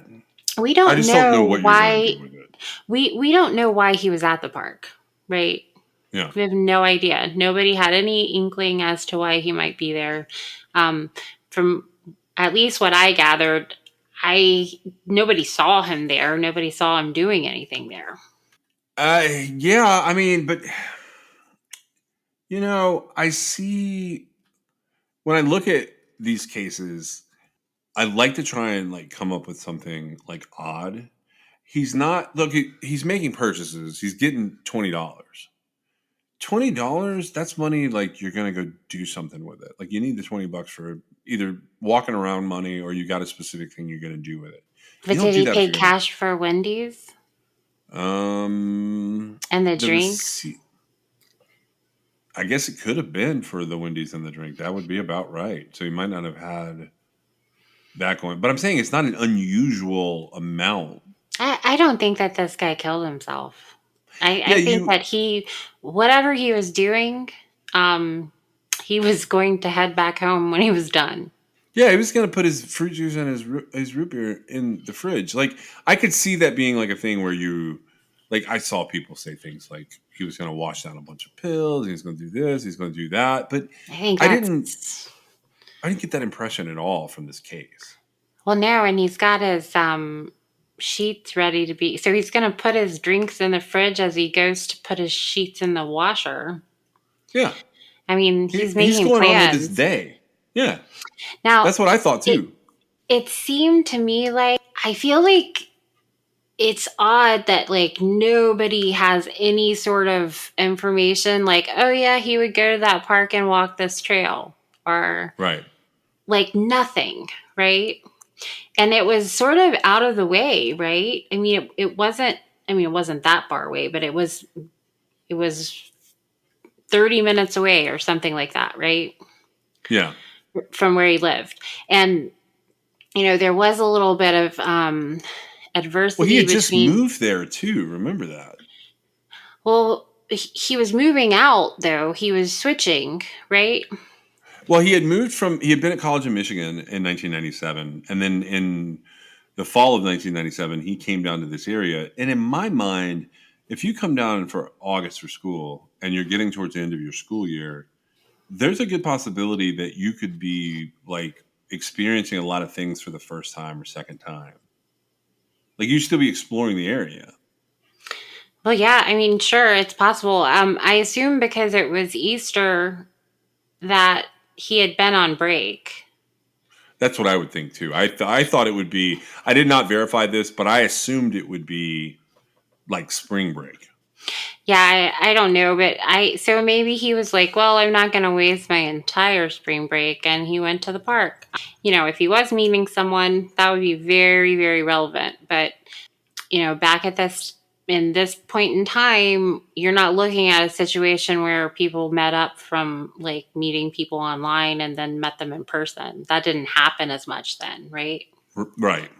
We don't I just know don't know what why you're going to do with it. we don't know why he was at the park, right? Yeah. We have no idea. Nobody had any inkling as to why he might be there. From at least what I gathered, nobody saw him there. Nobody saw him doing anything there. Yeah, I mean, but I see when I look at these cases, I like to try and like come up with something like odd. He's not he's making purchases. He's getting $20. $20, that's money like you're gonna go do something with it. Like you need the $20 for either walking around money or you got a specific thing you're gonna do with it. But did he pay cash for Wendy's? And the drinks? I guess it could have been for the Wendy's and the drink. That would be about right. So he might not have had that going. But I'm saying it's not an unusual amount. I don't think that this guy killed himself. I think that whatever he was doing, he was going to head back home when he was done. Yeah, he was going to put his fruit juice and his root beer in the fridge. Like, I could see that being like a thing where I saw people say things like he was going to wash down a bunch of pills. He was going to do this. He's going to do that. But I didn't get that impression at all from this case. Well, no, and he's got his sheets ready to be. So he's going to put his drinks in the fridge as he goes to put his sheets in the washer. Yeah. I mean, he's making going plans. on with his day. Yeah. Now, that's what I thought too. It seemed to me like, I feel like it's odd that like nobody has any sort of information like, oh yeah, he would go to that park and walk this trail, or like nothing, right? And it was sort of out of the way, right? I mean, it wasn't that far away, but it was 30 minutes away or something like that, right? Yeah. From where he lived. And, there was a little bit of adversity. Well, he had just moved there too. Remember that? Well, he was moving out, though. He was switching, right? Well, he had been at college in Michigan in 1997. And then in the fall of 1997, he came down to this area. And in my mind, if you come down for August for school and you're getting towards the end of your school year, there's a good possibility that you could be like experiencing a lot of things for the first time or second time. Like you still be exploring the area. Well, yeah, I mean, sure, it's possible. I assume because it was Easter that he had been on break. That's what I would think too. I thought it would be. I did not verify this, but I assumed it would be like spring break. Yeah, I don't know, but so maybe he was like, well, I'm not going to waste my entire spring break, and he went to the park. If he was meeting someone, that would be very, very relevant. But back at this point in time, you're not looking at a situation where people met up from like meeting people online and then met them in person. That didn't happen as much then, right? Right.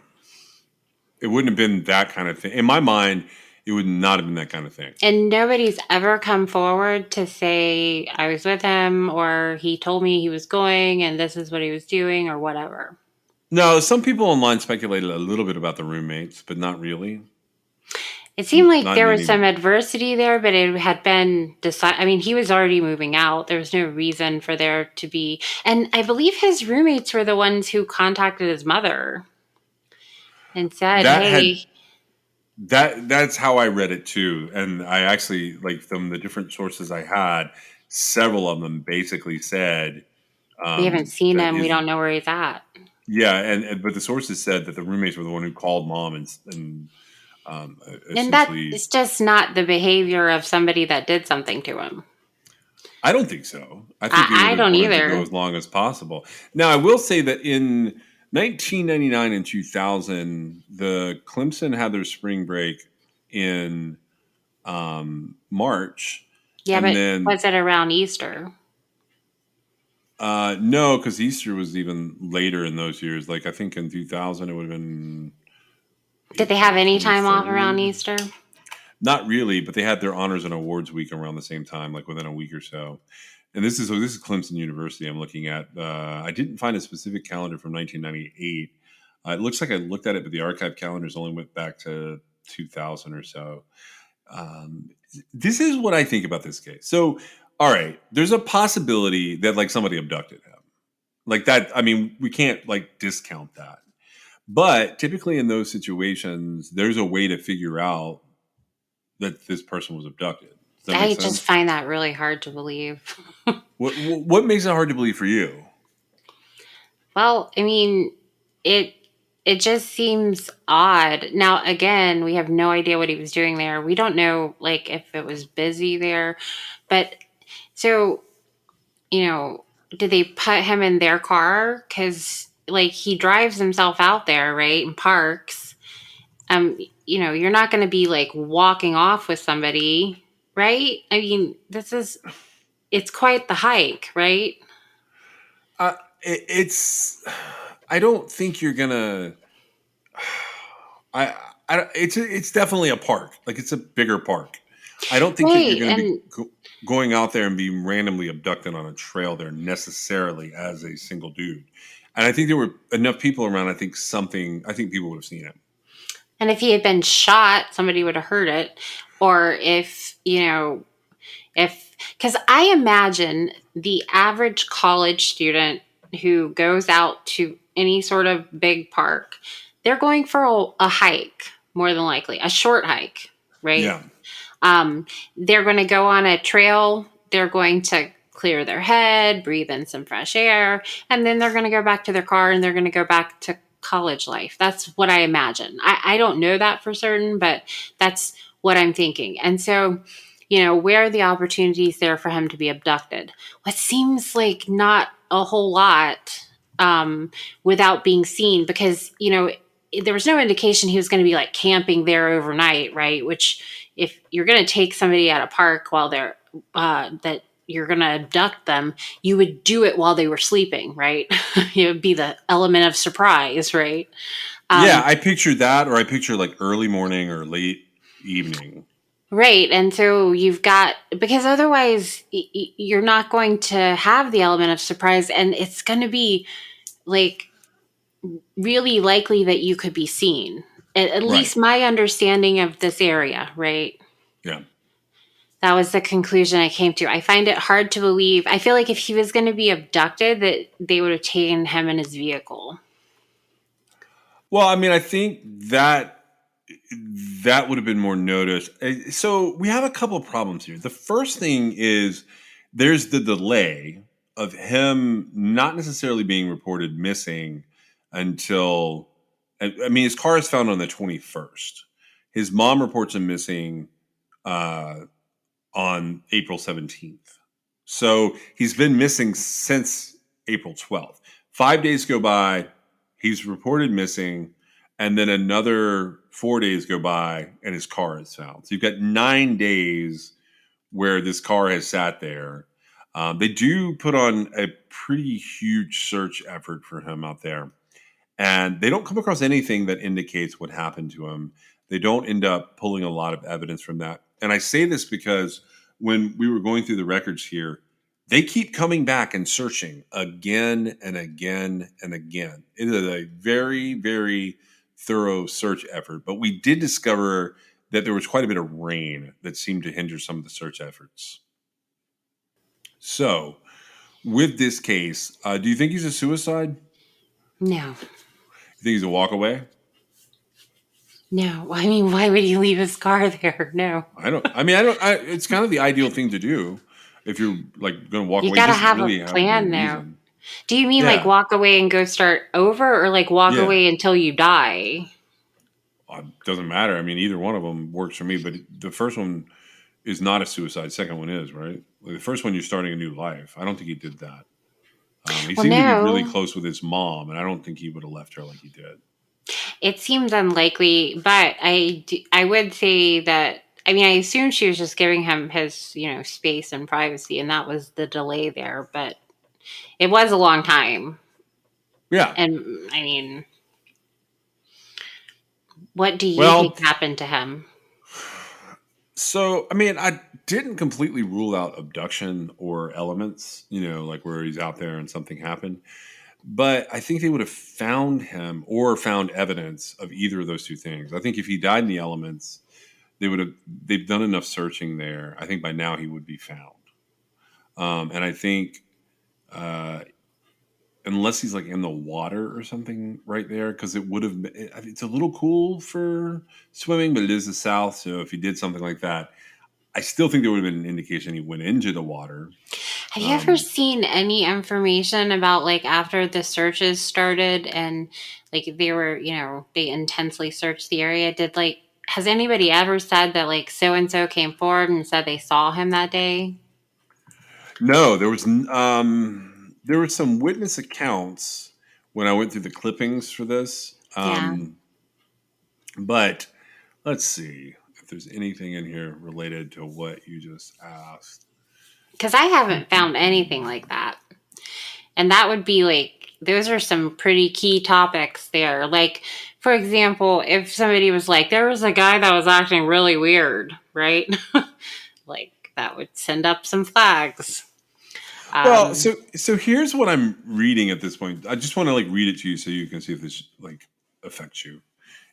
It wouldn't have been that kind of thing. In my mind, it would not have been that kind of thing. And nobody's ever come forward to say I was with him or he told me he was going and this is what he was doing or whatever. No, some people online speculated a little bit about the roommates, but not really. It seemed like Not there in was any. some adversity there, but it had been decided. I mean, he was already moving out. There was no reason for there to be. And I believe his roommates were the ones who contacted his mother and said, That had hey, that's how I read it too, and I actually like from the different sources I had. Several of them basically said we haven't seen that him. We his don't know where he's at. yeah, and but the sources said that the roommates were the one who called mom and um, And that essentially. is just not the behavior of somebody that did something to him. I don't think so. I think they would I have don't wanted to go either. as long as possible. Now, I will say that in 1999 and 2000, the Clemson had their spring break in March, Yeah, and but then was it around Easter? no, because Easter was even later in those years. Like I think in 2000, it would have been Did they April have any time off around 23rd. Easter? Not really, but they had their honors and awards week around the same time, like within a week or so. And this is Clemson University. I'm looking at. I didn't find a specific calendar from 1998. It looks like I looked at it, but the archive calendars only went back to 2000 or so. Um, this is what I think about this case. So, all right, there's a possibility that like somebody abducted him, like that. I mean, we can't like discount that. But typically in those situations, there's a way to figure out that this person was abducted. Does that make I just sense? find that really hard to believe. What makes it hard to believe for you? Well, I mean, it it just seems odd. Now, again, we have no idea what he was doing there. We don't know like if it was busy there. But so, did they put him in their car cuz like he drives himself out there, right? And parks. You're not going to be like walking off with somebody, right? I mean, it's quite the hike, right? It's. I don't think you're gonna. I. It's definitely a park. Like it's a bigger park. I don't think that you're Right. going to be And going out there and being randomly abducted on a trail there necessarily as a single dude. And I think there were enough people around. I think something. I think people would have seen it. And if he had been shot, somebody would have heard it. Or because I imagine the average college student who goes out to any sort of big park, they're going for a hike, more than likely, a short hike, right? Yeah. They're going to go on a trail, they're going to clear their head, breathe in some fresh air, and then they're going to go back to their car and they're going to go back to college life. That's what I imagine. I don't know that for certain, but that's what I'm thinking. And so, where are the opportunities there for him to be abducted? What seems like not a whole lot without being seen because, there was no indication he was going to be like camping there overnight, right? Which, if you're going to take somebody at a park while they're that you're going to abduct them, you would do it while they were sleeping, right? It would be the element of surprise, right? Yeah, Um, I picture that, or I picture like early morning or late evening. right. And so you've got, because otherwise you're not going to have the element of surprise. And it's going to be like really likely that you could be seen. At Right. least my understanding of this area, right? Yeah. That was the conclusion I came to. I find it hard to believe. I feel like if he was going to be abducted, that they would have taken him in his vehicle. Well, I mean, I think that. that would have been more noticed. So we have a couple of problems here. The first thing is there's the delay of him not necessarily being reported missing until, I mean, his car is found on the 21st. His mom reports him missing uh, on April 17th. So he's been missing since April 12th. 5 days go by, he's reported missing, and then another 4 days go by and his car is found. So you've got 9 days where this car has sat there. They do put on a pretty huge search effort for him out there, and they don't come across anything that indicates what happened to him. They don't end up pulling a lot of evidence from that. And I say this because when we were going through the records here, they keep coming back and searching again and again and again. It is a very, very thorough search effort. But we did discover that there was quite a bit of rain that seemed to hinder some of the search efforts. So, with this case, do you think he's a suicide? No. You think he's a walkaway? No. I mean, why would he leave his car there? No. I don't. I mean, I don't. It's kind of the ideal thing to do if you're like going to walk You away. gotta Just have really a have plan no there. reason. Do you mean like Yeah. walk away and go start over, or like walk Yeah. away until you die? Doesn't matter. I mean, either one of them works for me. But the first one is not a suicide. Second one is, right. Like the first one, you're starting a new life. I don't think he did that. He Well, seemed to be really no. close with his mom, and I don't think he would have left her like he did. It seems unlikely, but I would say that. I mean, I assume she was just giving him his, space and privacy, and that was the delay there. But it was a long time, Yeah. and I mean, what do you Well, think happened to him? so I mean, I didn't completely rule out abduction or elements, like where he's out there and something happened. But I think they would have found him or found evidence of either of those two things. I think if he died in the elements, they've done enough searching there. I think by now he would be found. And I think uh, unless he's like in the water or something right there, because it would have been, it's a little cool for swimming, but it is the South. So if he did something like that, I still think there would have been an indication he went into the water. Have you ever Um, seen any information about like after the searches started and like they were, they intensely searched the area? Has anybody ever said that like so and so came forward and said they saw him that day? no, there were some witness accounts when I went through the clippings for this. Yeah. But let's see if there's anything in here related to what you just asked. Because I haven't found anything like that. And that would be like, those are some pretty key topics there. Like, for example, if somebody was like, there was a guy that was acting really weird, right? Like, that would send up some flags. Well, Um, so here's what I'm reading at this point. I just want to like read it to you so you can see if this like affects you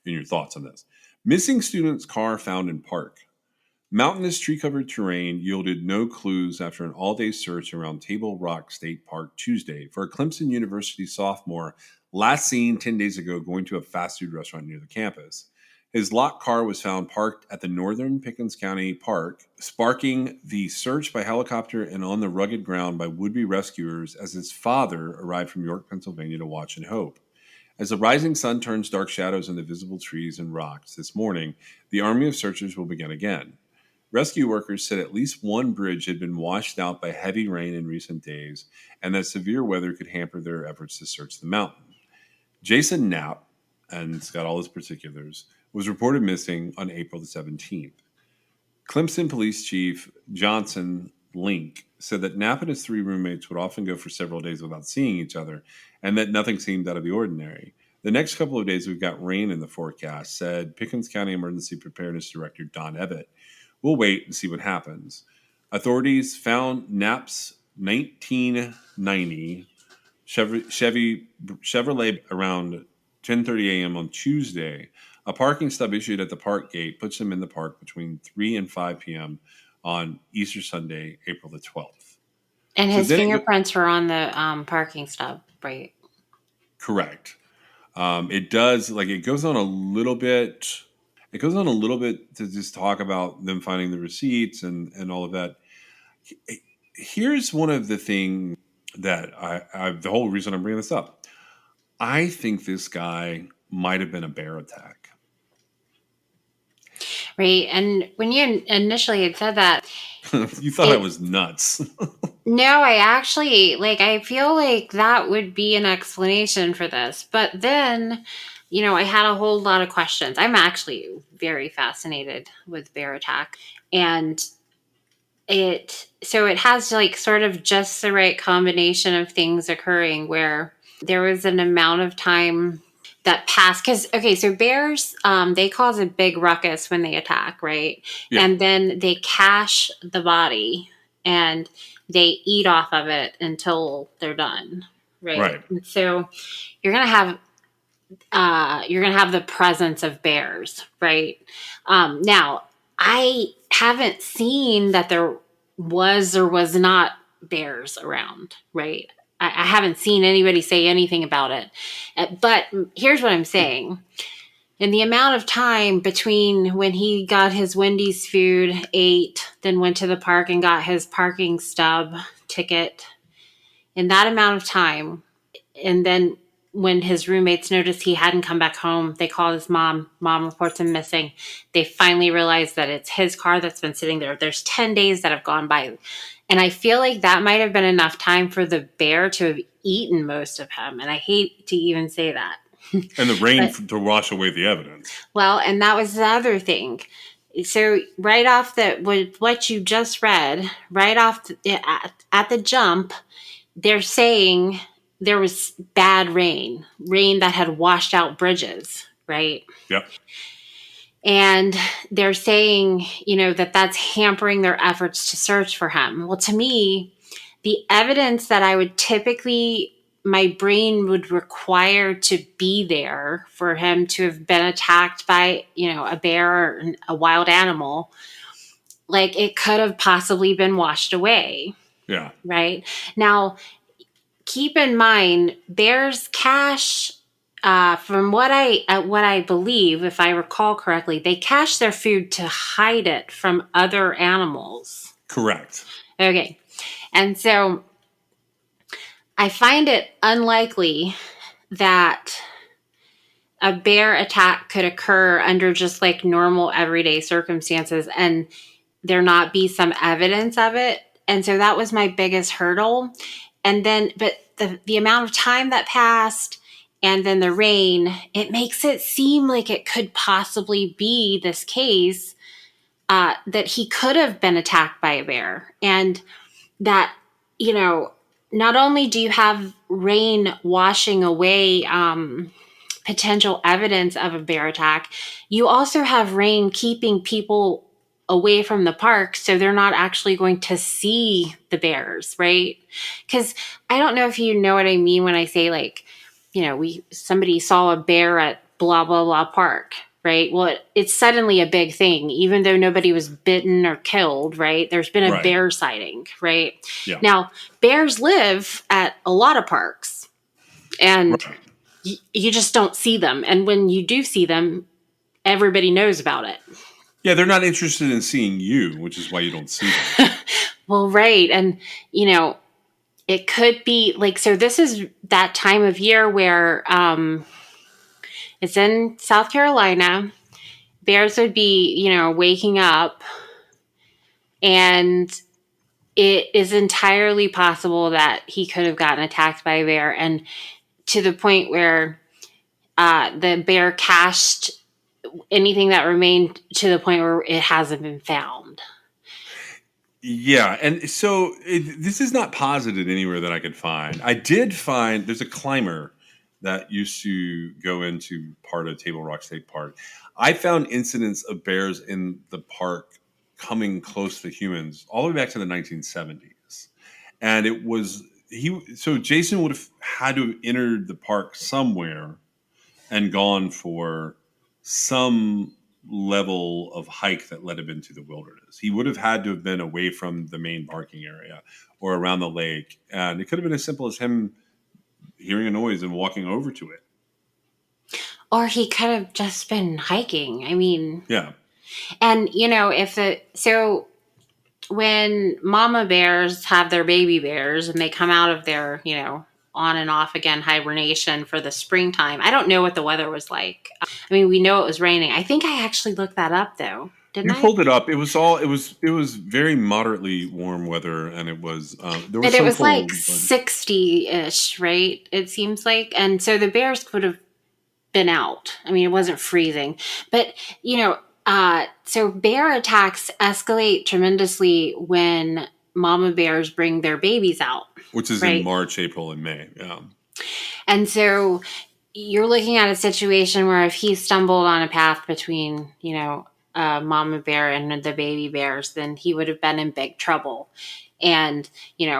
in your thoughts on this. Missing student's car found in park. Mountainous tree-covered terrain yielded no clues after an all-day search around Table Rock State Park Tuesday for a Clemson University sophomore last seen 10 days ago going to a fast food restaurant near the campus. His locked car was found parked at the northern Pickens County Park, sparking the search by helicopter and on the rugged ground by would-be rescuers as his father arrived from York, Pennsylvania to watch and hope. As the rising sun turns dark shadows in the visible trees and rocks this morning, the army of searchers will begin again. Rescue workers said at least one bridge had been washed out by heavy rain in recent days and that severe weather could hamper their efforts to search the mountain. Jason Knapp, and it's got all his particulars, was reported missing on April the 17th. Clemson Police Chief Johnson Link said that Knapp and his three roommates would often go for several days without seeing each other and that nothing seemed out of the ordinary. The next couple of days we've got rain in the forecast, said Pickens County Emergency Preparedness Director Don Evatt. We'll wait and see what happens. Authorities found Knapp's 1990 Chevrolet around 10:30 a.m. on Tuesday. A parking stub issued at the park gate puts him in the park between 3 and 5 p.m. on Easter Sunday, April the 12th. and So his then fingerprints were on the parking stub, right? correct. It does, like, it goes on a little bit. It goes on a little bit to just talk about them finding the receipts and all of that. Here's one of the things that the whole reason I'm bringing this up. I think this guy might have been a bear attack. Right. And when you initially had said that, You thought I was nuts. no, I actually, like, I feel like that would be an explanation for this. But then, I had a whole lot of questions. I'm actually very fascinated with bear attack. And so it has like sort of just the right combination of things occurring where there was an amount of time that passed. Because, okay, so bears, they cause a big ruckus when they attack, right? Yeah. And then they cache the body and they eat off of it until they're done, right? And so you're gonna have the presence of bears, right? Now, I haven't seen that there was or was not bears around, right? I haven't seen anybody say anything about it. But here's what I'm saying. In the amount of time between when he got his Wendy's food, ate, then went to the park and got his parking stub ticket, in that amount of time, and then when his roommates noticed he hadn't come back home, they called his mom. Mom reports him missing. They finally realized that it's his car that's been sitting there. There's 10 days that have gone by. And I feel like that might have been enough time for the bear to have eaten most of him. And I hate to even say that. And the rain to wash away the evidence. Well, and that was the other thing. So right off with what you just read, right off at the jump, they're saying there was bad rain that had washed out bridges, right? Yep. And they're saying, that's hampering their efforts to search for him. Well, to me, the evidence that I would typically, my brain would require to be there for him to have been attacked by, a bear or a wild animal, like it could have possibly been washed away. Yeah. Right? Now, keep in mind, bears cache, from what I believe, if I recall correctly, they cache their food to hide it from other animals. Correct. Okay. And so I find it unlikely that a bear attack could occur under just like normal everyday circumstances and there not be some evidence of it. And so that was my biggest hurdle. And then, but the amount of time that passed and then the rain, it makes it seem like it could possibly be this case that he could have been attacked by a bear. And that, not only do you have rain washing away potential evidence of a bear attack, you also have rain keeping people away from the park so they're not actually going to see the bears, right? Because I don't know if you know what I mean when I say like, somebody saw a bear at blah, blah, blah park, right? Well, it's suddenly a big thing, even though nobody was bitten or killed, right? There's been a bear sighting, right? Yeah. Now, bears live at a lot of parks and you just don't see them. And when you do see them, everybody knows about it. Yeah, they're not interested in seeing you, which is why you don't see them. Well, right. And, it could be like, so this is that time of year where it's in South Carolina. Bears would be, waking up. And it is entirely possible that he could have gotten attacked by a bear. And to the point where the bear cached anything that remained to the point where it hasn't been found. Yeah, and so this is not posited anywhere that I could find. I did find there's a climber that used to go into part of Table Rock State Park. I found incidents of bears in the park coming close to humans all the way back to the 1970s. And it was so Jason would have had to have entered the park somewhere and gone for some level of hike that led him into the wilderness. He would have had to have been away from the main parking area or around the lake. And it could have been as simple as him hearing a noise and walking over to it. Or he could have just been hiking. I mean, Yeah. and so when mama bears have their baby bears and they come out of their, on and off again hibernation for the springtime. I don't know what the weather was like. I mean, we know it was raining. I think I actually looked that up though. Didn't You I? pulled it up. It was very moderately warm weather, and it was there But was it some was like cold, but 60-ish, right? It seems like. And so the bears could have been out. I mean, it wasn't freezing. But, so bear attacks escalate tremendously when mama bears bring their babies out, which is in right? March, April, and May. Yeah. And so you're looking at a situation where if he stumbled on a path between, mama bear and the baby bears, then he would have been in big trouble. And,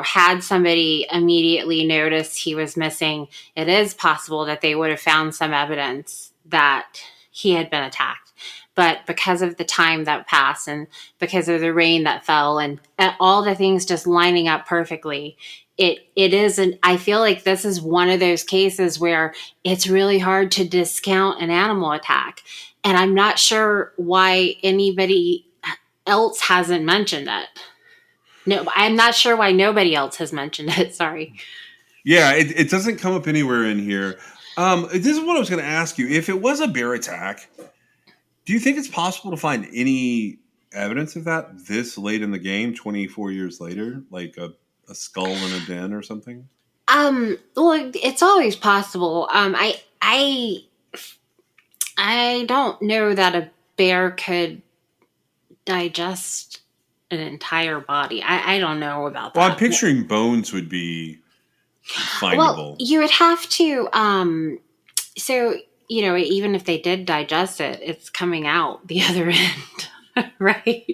had somebody immediately noticed he was missing, it is possible that they would have found some evidence that he had been attacked. But because of the time that passed and because of the rain that fell and all the things just lining up perfectly, it isn't. I feel like this is one of those cases where it's really hard to discount an animal attack. And I'm not sure why anybody else hasn't mentioned it. No, I'm not sure why nobody else has mentioned it. Sorry. Yeah, it doesn't come up anywhere in here. This is what I was going to ask you. If it was a bear attack, do you think it's possible to find any evidence of that this late in the game, 24 years later, like a skull in a den or something? Well, it's always possible. I don't know that a bear could digest an entire body. I don't know about Well, that. I'm picturing bones would be Well, findable. you would have to. So even if they did digest it, it's coming out the other end, right?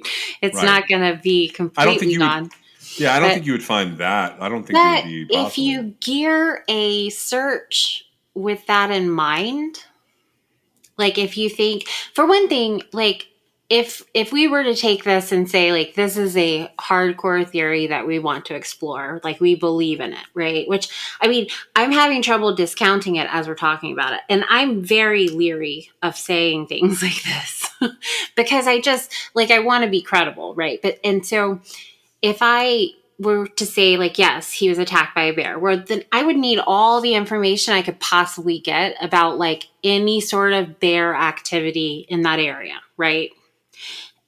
It's Right. not going to be I don't think completely you would. gone. Yeah, I don't But think you would find that. I don't think it would but be if possible. you gear a search with that in mind, like if you think, for one thing, like if we were to take this and say like this is a hardcore theory that we want to explore, like we believe in it, right? Which I mean, I'm having trouble discounting it as we're talking about it, and I'm very leery of saying things like this because I just like I want to be credible, right? But and so if I were to say like yes he was attacked by a bear, well then I would need all the information I could possibly get about like any sort of bear activity in that area, right?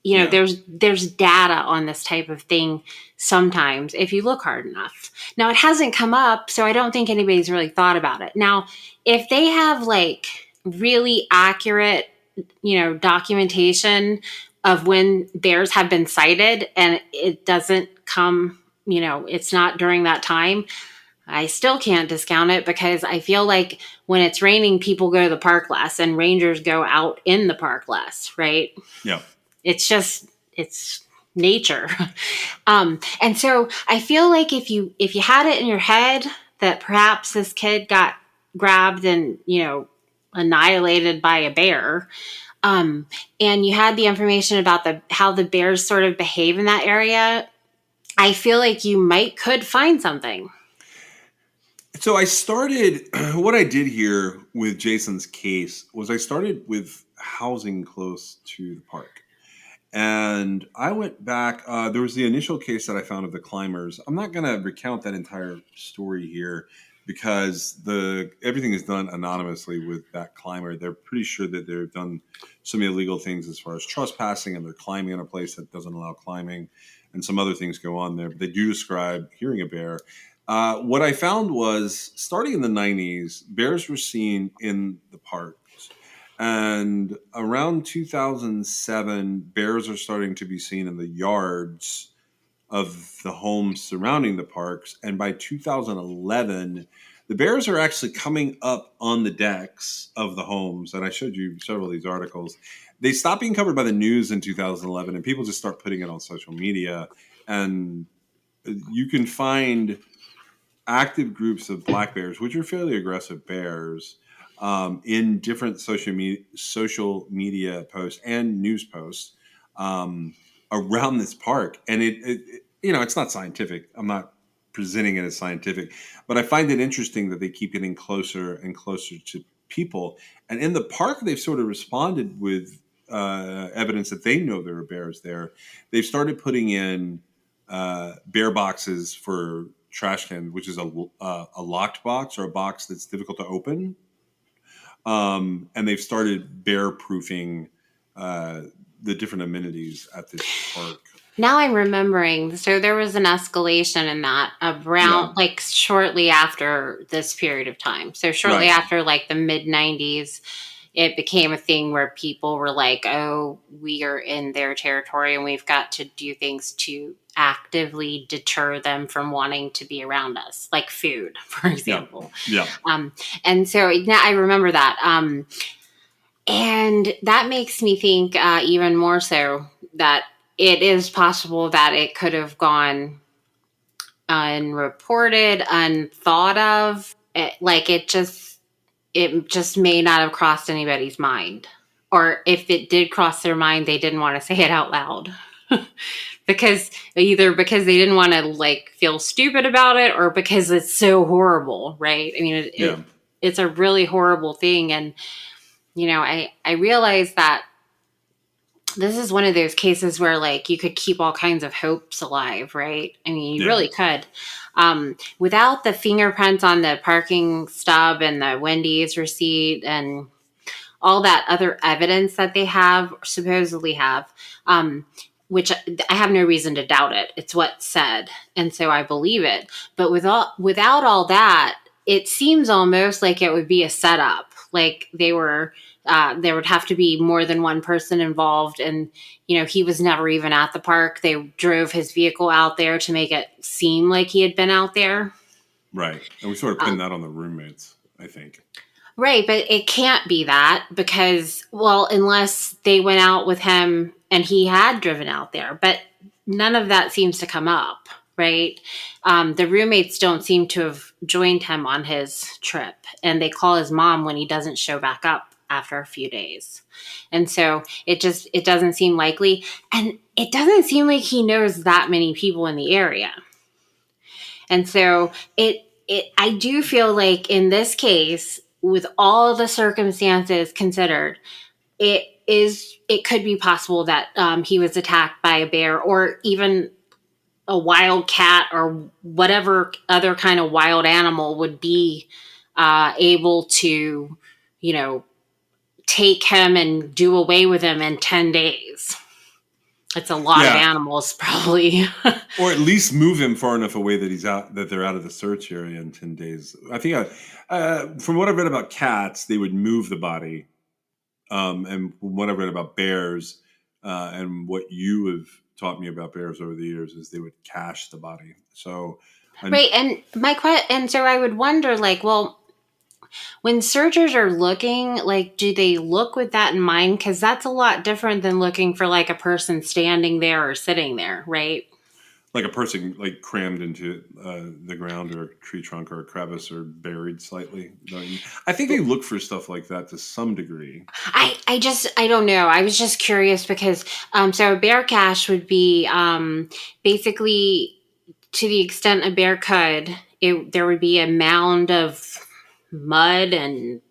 Yeah. There's data on this type of thing sometimes if you look hard enough. Now it hasn't come up, so I don't think anybody's really thought about it. Now if they have like really accurate documentation of when bears have been sighted and it doesn't come, it's not during that time, I still can't discount it because I feel like when it's raining, people go to the park less and rangers go out in the park less, right? Yeah. It's nature. And so I feel like if you had it in your head that perhaps this kid got grabbed and, annihilated by a bear, and you had the information about how the bears sort of behave in that area, I feel like you could find something. So I started, what I did here with Jason's case was I started with housing close to the park. And I went back, there was the initial case that I found of the climbers. I'm not going to recount that entire story here because everything is done anonymously with that climber. They're pretty sure that they've done some illegal things as far as trespassing and they're climbing in a place that doesn't allow climbing and some other things go on there. But they do describe hearing a bear. What I found was starting in the 90s, bears were seen in the parks. And around 2007, bears are starting to be seen in the yards of the homes surrounding the parks. And by 2011, the bears are actually coming up on the decks of the homes. And I showed you several of these articles. They stopped being covered by the news in 2011, and people just start putting it on social media. And you can find active groups of black bears, which are fairly aggressive bears, in different social media posts and news posts around this park. And it's not scientific. I'm not presenting it as scientific, but I find it interesting that they keep getting closer and closer to people. And in the park, they've sort of responded with evidence that they know there are bears there. They've started putting in bear boxes for trash can, which is a locked box or a box that's difficult to open. And they've started bear proofing the different amenities at this park. Now I'm remembering. So there was an escalation in that around like shortly after this period of time. So shortly after like the mid 90s, it became a thing where people were like, oh, we are in their territory and we've got to do things to actively deter them from wanting to be around us, like food, for example. Yeah. And so now I remember that. And that makes me think even more so that it is possible that it could have gone unreported, unthought of. It just may not have crossed anybody's mind. Or if it did cross their mind, they didn't want to say it out loud. because they didn't want to like feel stupid about it, or because it's so horrible, right? I mean, it's a really horrible thing. And, I realized that this is one of those cases where like you could keep all kinds of hopes alive, right? I mean, you really could. Without the fingerprints on the parking stub and the Wendy's receipt and all that other evidence that they supposedly have, which I have no reason to doubt it. It's what's said. And so I believe it. But without all that, it seems almost like it would be a setup. Like there would have to be more than one person involved. And, he was never even at the park. They drove his vehicle out there to make it seem like he had been out there. Right. And we sort of pinned that on the roommates, I think. Right. But it can't be that because, unless they went out with him and he had driven out there. But none of that seems to come up. Right. The roommates don't seem to have joined him on his trip, and they call his mom when he doesn't show back up after a few days. And so it doesn't seem likely. And it doesn't seem like he knows that many people in the area. And so I do feel like in this case, with all the circumstances considered, it could be possible that he was attacked by a bear or even a wild cat or whatever other kind of wild animal would be able to, take him and do away with him in 10 days. It's a lot of animals, probably. Or at least move him far enough away that they're out of the search area in 10 days. I think from what I've read about cats, they would move the body. And what I've read about bears and what you have taught me about bears over the years is they would cache the body. So right. And so I would wonder, like, well, when searchers are looking, like, do they look with that in mind? Because that's a lot different than looking for like a person standing there or sitting there, right? Like a person like crammed into the ground or a tree trunk or a crevice or buried slightly. I think they look for stuff like that to some degree. I don't know. I was just curious because so a bear cache would be basically, to the extent a bear could, there would be a mound of mud and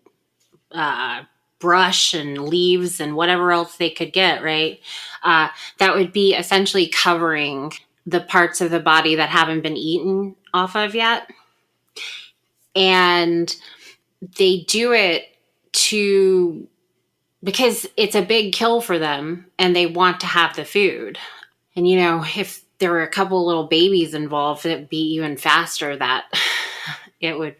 brush and leaves and whatever else they could get, right? That would be essentially covering the parts of the body that haven't been eaten off of yet. And they do it because it's a big kill for them and they want to have the food. And, if there were a couple little babies involved, it'd be even faster that it would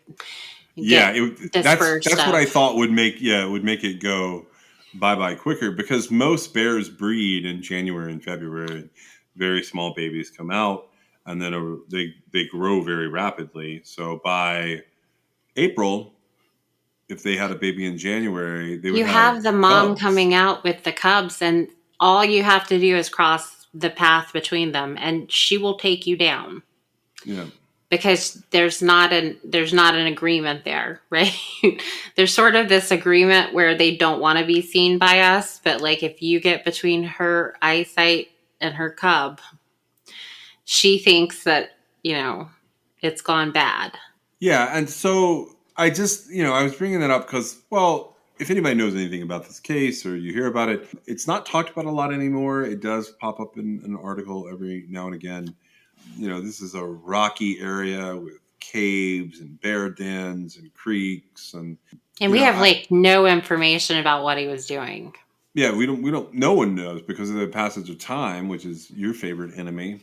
that's what I thought would make it go bye quicker, because most bears breed in January and February. Very small babies come out and then they grow very rapidly. So by April, if they had a baby in January, they would have the mom coming out with the cubs, and all you have to do is cross the path between them and she will take you down. Yeah. Because there's not an agreement there, right? There's sort of this agreement where they don't want to be seen by us, but like if you get between her eyesight and her cub, she thinks that, it's gone bad. Yeah, and so I just, I was bringing that up because, well, if anybody knows anything about this case or you hear about it, it's not talked about a lot anymore. It does pop up in an article every now and again. This is a rocky area with caves and bear dens and creeks, and And we have like no information about what he was doing. yeah, we don't. No one knows because of the passage of time, which is your favorite enemy.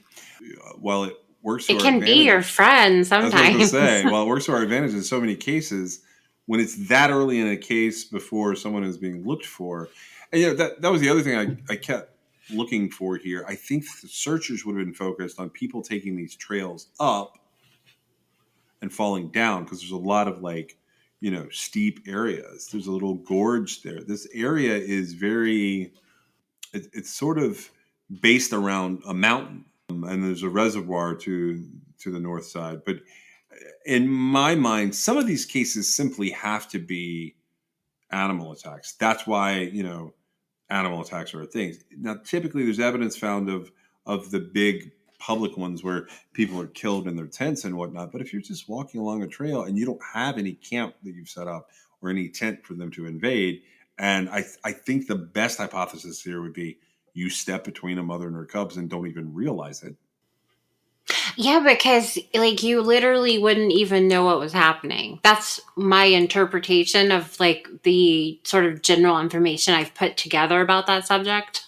While it works to It our can advantage, be your friend sometimes. that's what I was gonna say. While it works to our advantage in so many cases, when it's that early in a case before someone is being looked for, and that was the other thing I kept looking for here. I think the searchers would have been focused on people taking these trails up and falling down because there's a lot of steep areas. There's a little gorge there. This area is it's sort of based around a mountain, and there's a reservoir to the north side. But in my mind, some of these cases simply have to be animal attacks. That's why animal attacks are a thing. Now, typically, there's evidence found of the big public ones where people are killed in their tents and whatnot. But if you're just walking along a trail and you don't have any camp that you've set up or any tent for them to invade, and I think the best hypothesis here would be you step between a mother and her cubs and don't even realize it. Yeah, because you literally wouldn't even know what was happening. That's my interpretation of the sort of general information I've put together about that subject.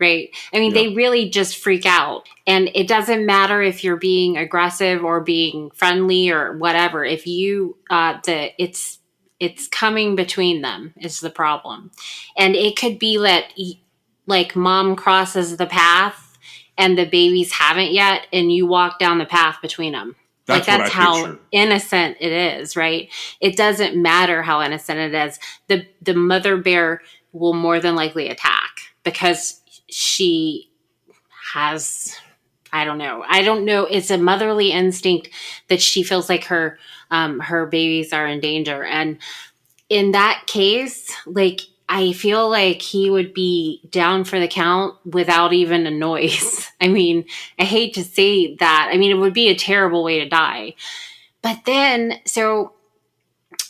Right. I mean, They really just freak out. And it doesn't matter if you're being aggressive or being friendly or whatever. If you, it's coming between them is the problem. And it could be that mom crosses the path and the babies haven't yet. And you walk down the path between them. That's how innocent it is, right? It doesn't matter how innocent it is. The mother bear will more than likely attack because she has, I don't know. It's a motherly instinct that she feels like her babies are in danger. And in that case, I feel like he would be down for the count without even a noise. I mean, I hate to say that. I mean, it would be a terrible way to die. But then, so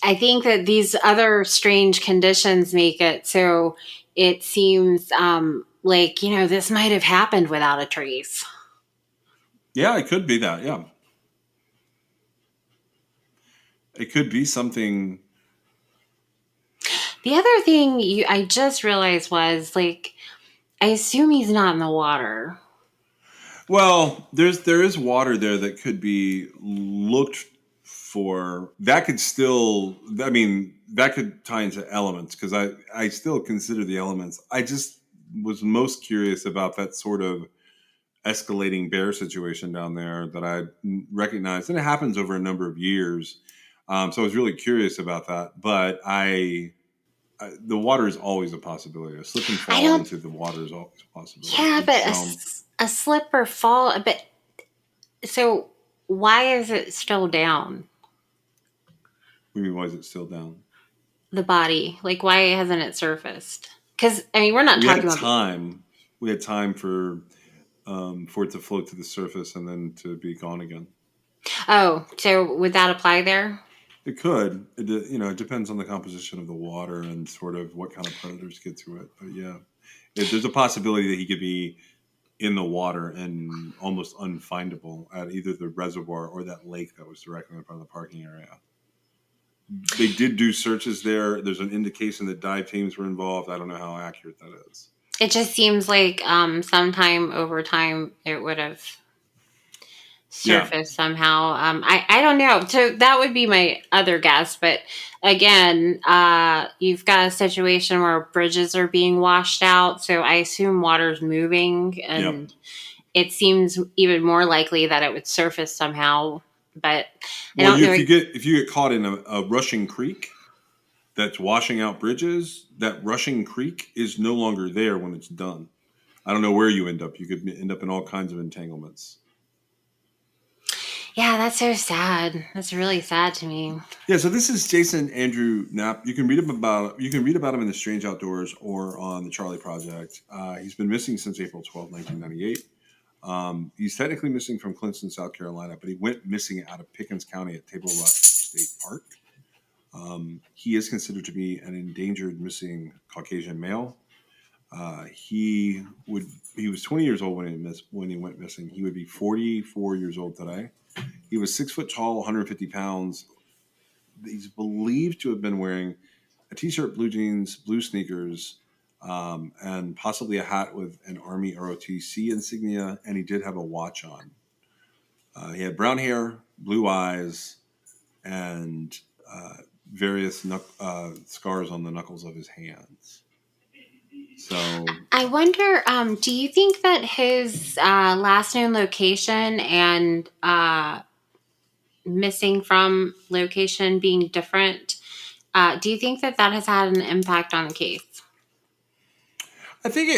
I think that these other strange conditions make it so it seems this might have happened without a trace. Yeah, it could be that. Yeah. It could be something. The other thing I just realized was I assume he's not in the water. Well, there is water there that could be looked for. That could still, I mean, that could tie into elements because I still consider the elements. I just was most curious about that sort of escalating bear situation down there that I recognized, and it happens over a number of years. So I was really curious about that, but the water is always a possibility. A slip and fall into the water is always a possibility. Yeah, but a slip or fall. But so why is it still down? What do you mean, why is it still down? The body, why hasn't it surfaced? Because I mean, we're not talking about time. We had time for it to float to the surface and then to be gone again. Oh, so would that apply there? It could. It depends on the composition of the water and sort of what kind of predators get to it. But yeah, there's a possibility that he could be in the water and almost unfindable at either the reservoir or that lake that was directly in front of the parking area. They did do searches there. There's an indication that dive teams were involved. I don't know how accurate that is. It just seems like sometime over time it would have surfaced somehow. I don't know. So that would be my other guess. But again, you've got a situation where bridges are being washed out. So I assume water's moving, and it seems even more likely that it would surface somehow. But if you get caught in a rushing creek that's washing out bridges, that rushing creek is no longer there when it's done. I don't know where you end up. You could end up in all kinds of entanglements. Yeah, that's so sad. That's really sad to me. Yeah, so this is Jason Andrew Knapp. You can read about him in The Strange Outdoors or on the Charlie Project. He's been missing since April 12, 1998. He's technically missing from Clemson, South Carolina, but he went missing out of Pickens County at Table Rock State Park. He is considered to be an endangered missing Caucasian male. He was 20 years old when he went missing. He would be 44 years old today. He was 6 foot tall, 150 pounds. He's believed to have been wearing a t-shirt, blue jeans, blue sneakers, and possibly a hat with an Army ROTC insignia, and he did have a watch on. He had brown hair, blue eyes, and various scars on the knuckles of his hands. So I wonder, do you think that his last known location and missing from location being different, do you think that has had an impact on the case? I think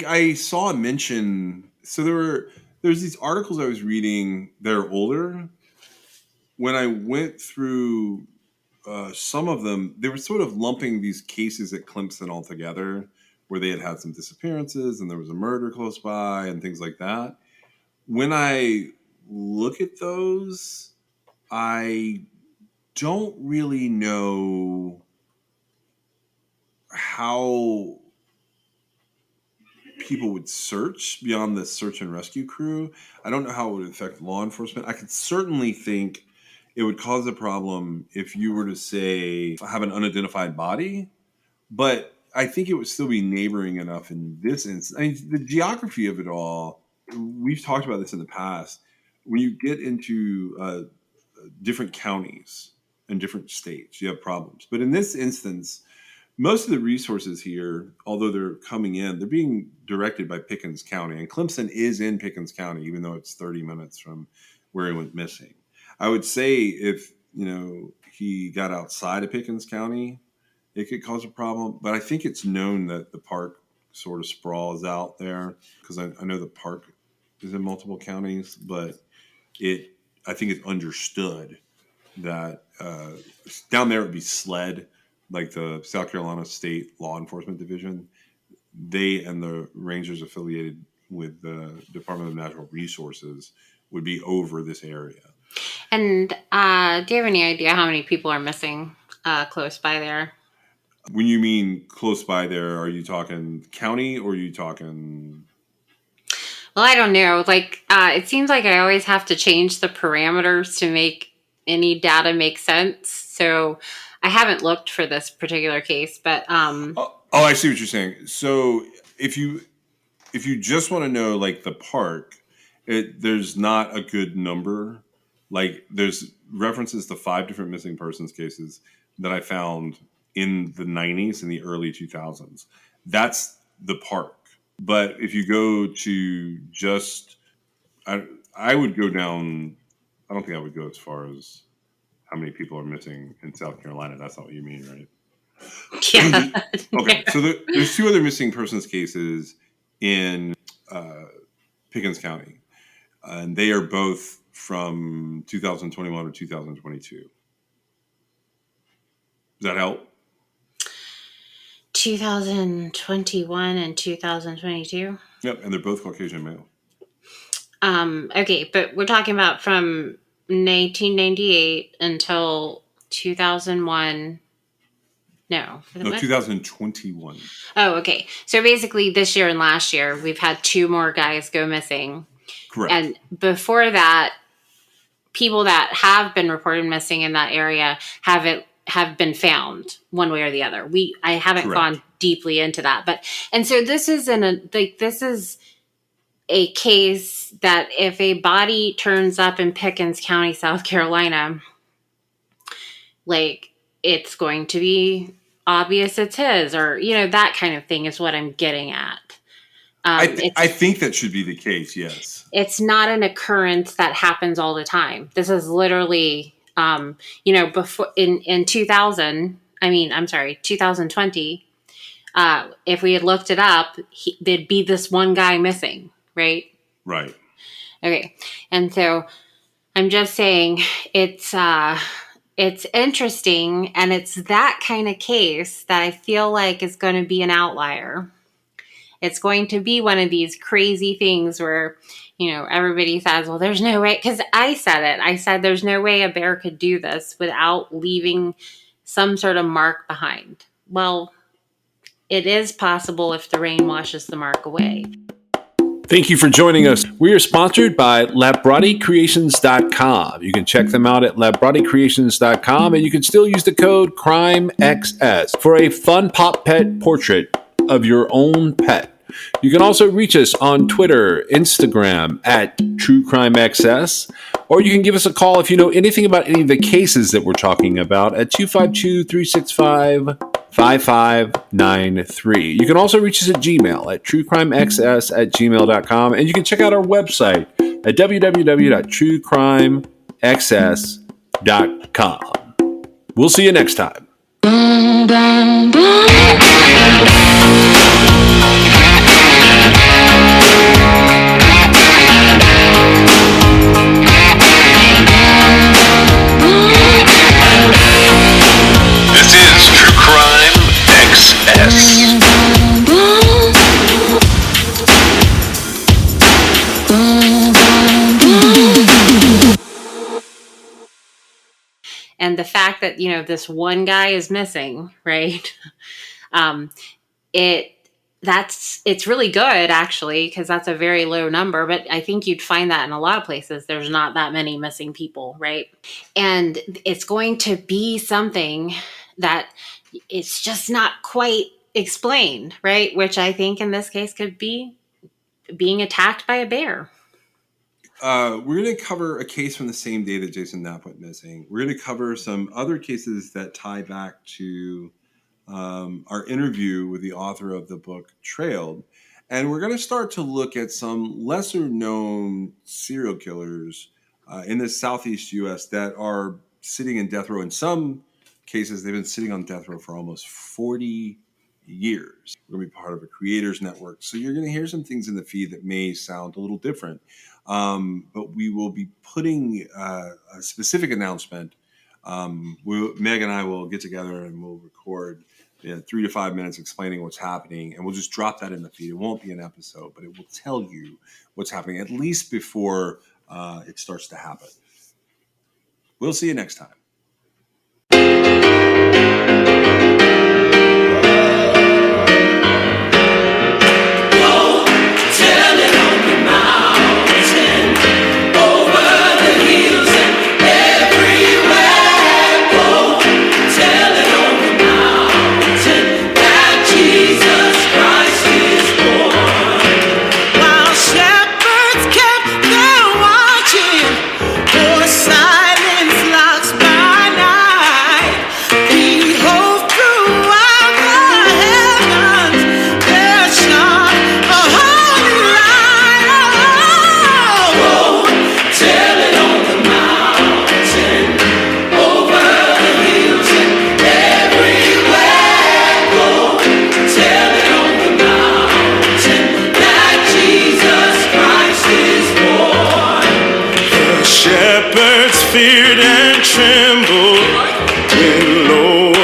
I saw a mention. So there's these articles I was reading that are older. When I went through some of them, they were sort of lumping these cases at Clemson all together, where they had some disappearances and there was a murder close by and things like that. When I look at those, I don't really know how people would search beyond the search and rescue crew. I don't know how it would affect law enforcement. I could certainly think it would cause a problem if you were to say have an unidentified body, but I think it would still be neighboring enough in this instance. I mean, the geography of it all, we've talked about this in the past. When you get into different counties and different states, you have problems. But in this instance, most of the resources here, although they're coming in, they're being directed by Pickens County. And Clemson is in Pickens County, even though it's 30 minutes from where he went missing. I would say if, he got outside of Pickens County, it could cause a problem. But I think it's known that the park sort of sprawls out there, because I know the park is in multiple counties, but I think it's understood that down there it would be SLED, like the South Carolina State Law Enforcement Division. They and the rangers affiliated with the Department of Natural Resources would be over this area. And do you have any idea how many people are missing close by there? When you mean close by there, are you talking county or are you talking... Well, I don't know. It seems like I always have to change the parameters to make any data make sense. So I haven't looked for this particular case, but... I see what you're saying. So if you just want to know, like, the park, there's not a good number. Like, there's references to 5 different missing persons cases that I found in the 90s and the early 2000s. That's the park. But if you go to just, I would go down, I don't think I would go as far as how many people are missing in South Carolina. That's not what you mean, right? Yeah. Okay, so there's 2 other missing persons cases in Pickens County, and they are both from 2021 or 2022. Does that help? 2021 and 2022? Yep, and they're both Caucasian male. Okay, but we're talking about from 1998 until 2001. No, 2021. Oh, okay. So basically this year and last year, we've had 2 more guys go missing. Correct. And before that, people that have been reported missing in that area have been found one way or the other. I haven't Correct. gone deeply into that, and so this is this is a case that if a body turns up in Pickens County, South Carolina, like, it's going to be obvious it's his, or that kind of thing is what I'm getting at. I think that should be the case. Yes, it's not an occurrence that happens all the time. This is literally, before in 2020. If we had looked it up, there'd be this one guy missing, right? Right. Okay, and so I'm just saying it's interesting, and it's that kind of case that I feel like is going to be an outlier. It's going to be one of these crazy things where, everybody says, well, there's no way, because I said it. I said there's no way a bear could do this without leaving some sort of mark behind. Well, it is possible if the rain washes the mark away. Thank you for joining us. We are sponsored by LabbratiCreations.com. You can check them out at LabbratiCreations.com, and you can still use the code CRIMEXS for a fun pop pet portrait of your own pet. You can also reach us on Twitter, Instagram at TrueCrimeXS, or you can give us a call if you know anything about any of the cases that we're talking about at 252-365-5593. You can also reach us at Gmail at truecrimexs@gmail.com, and you can check out our website at www.truecrimexs.com. We'll see you next time. This is True Crime XS. And the fact that, this one guy is missing, right? It's really good, actually, because that's a very low number. But I think you'd find that in a lot of places. There's not that many missing people, right? And it's going to be something that it's just not quite explained, right? Which I think in this case could be being attacked by a bear. We're going to cover a case from the same day that Jason Knapp went missing. We're going to cover some other cases that tie back to our interview with the author of the book Trailed. And we're going to start to look at some lesser known serial killers in the Southeast U.S. that are sitting in death row. In some cases, they've been sitting on death row for almost 40 years. We're going to be part of a creators network. So you're going to hear some things in the feed that may sound a little different. But we will be putting a specific announcement. Meg and I will get together and we'll record 3 to 5 minutes explaining what's happening, and we'll just drop that in the feed. It won't be an episode, but it will tell you what's happening, at least before it starts to happen. We'll see you next time. Shepherds feared and trembled when lo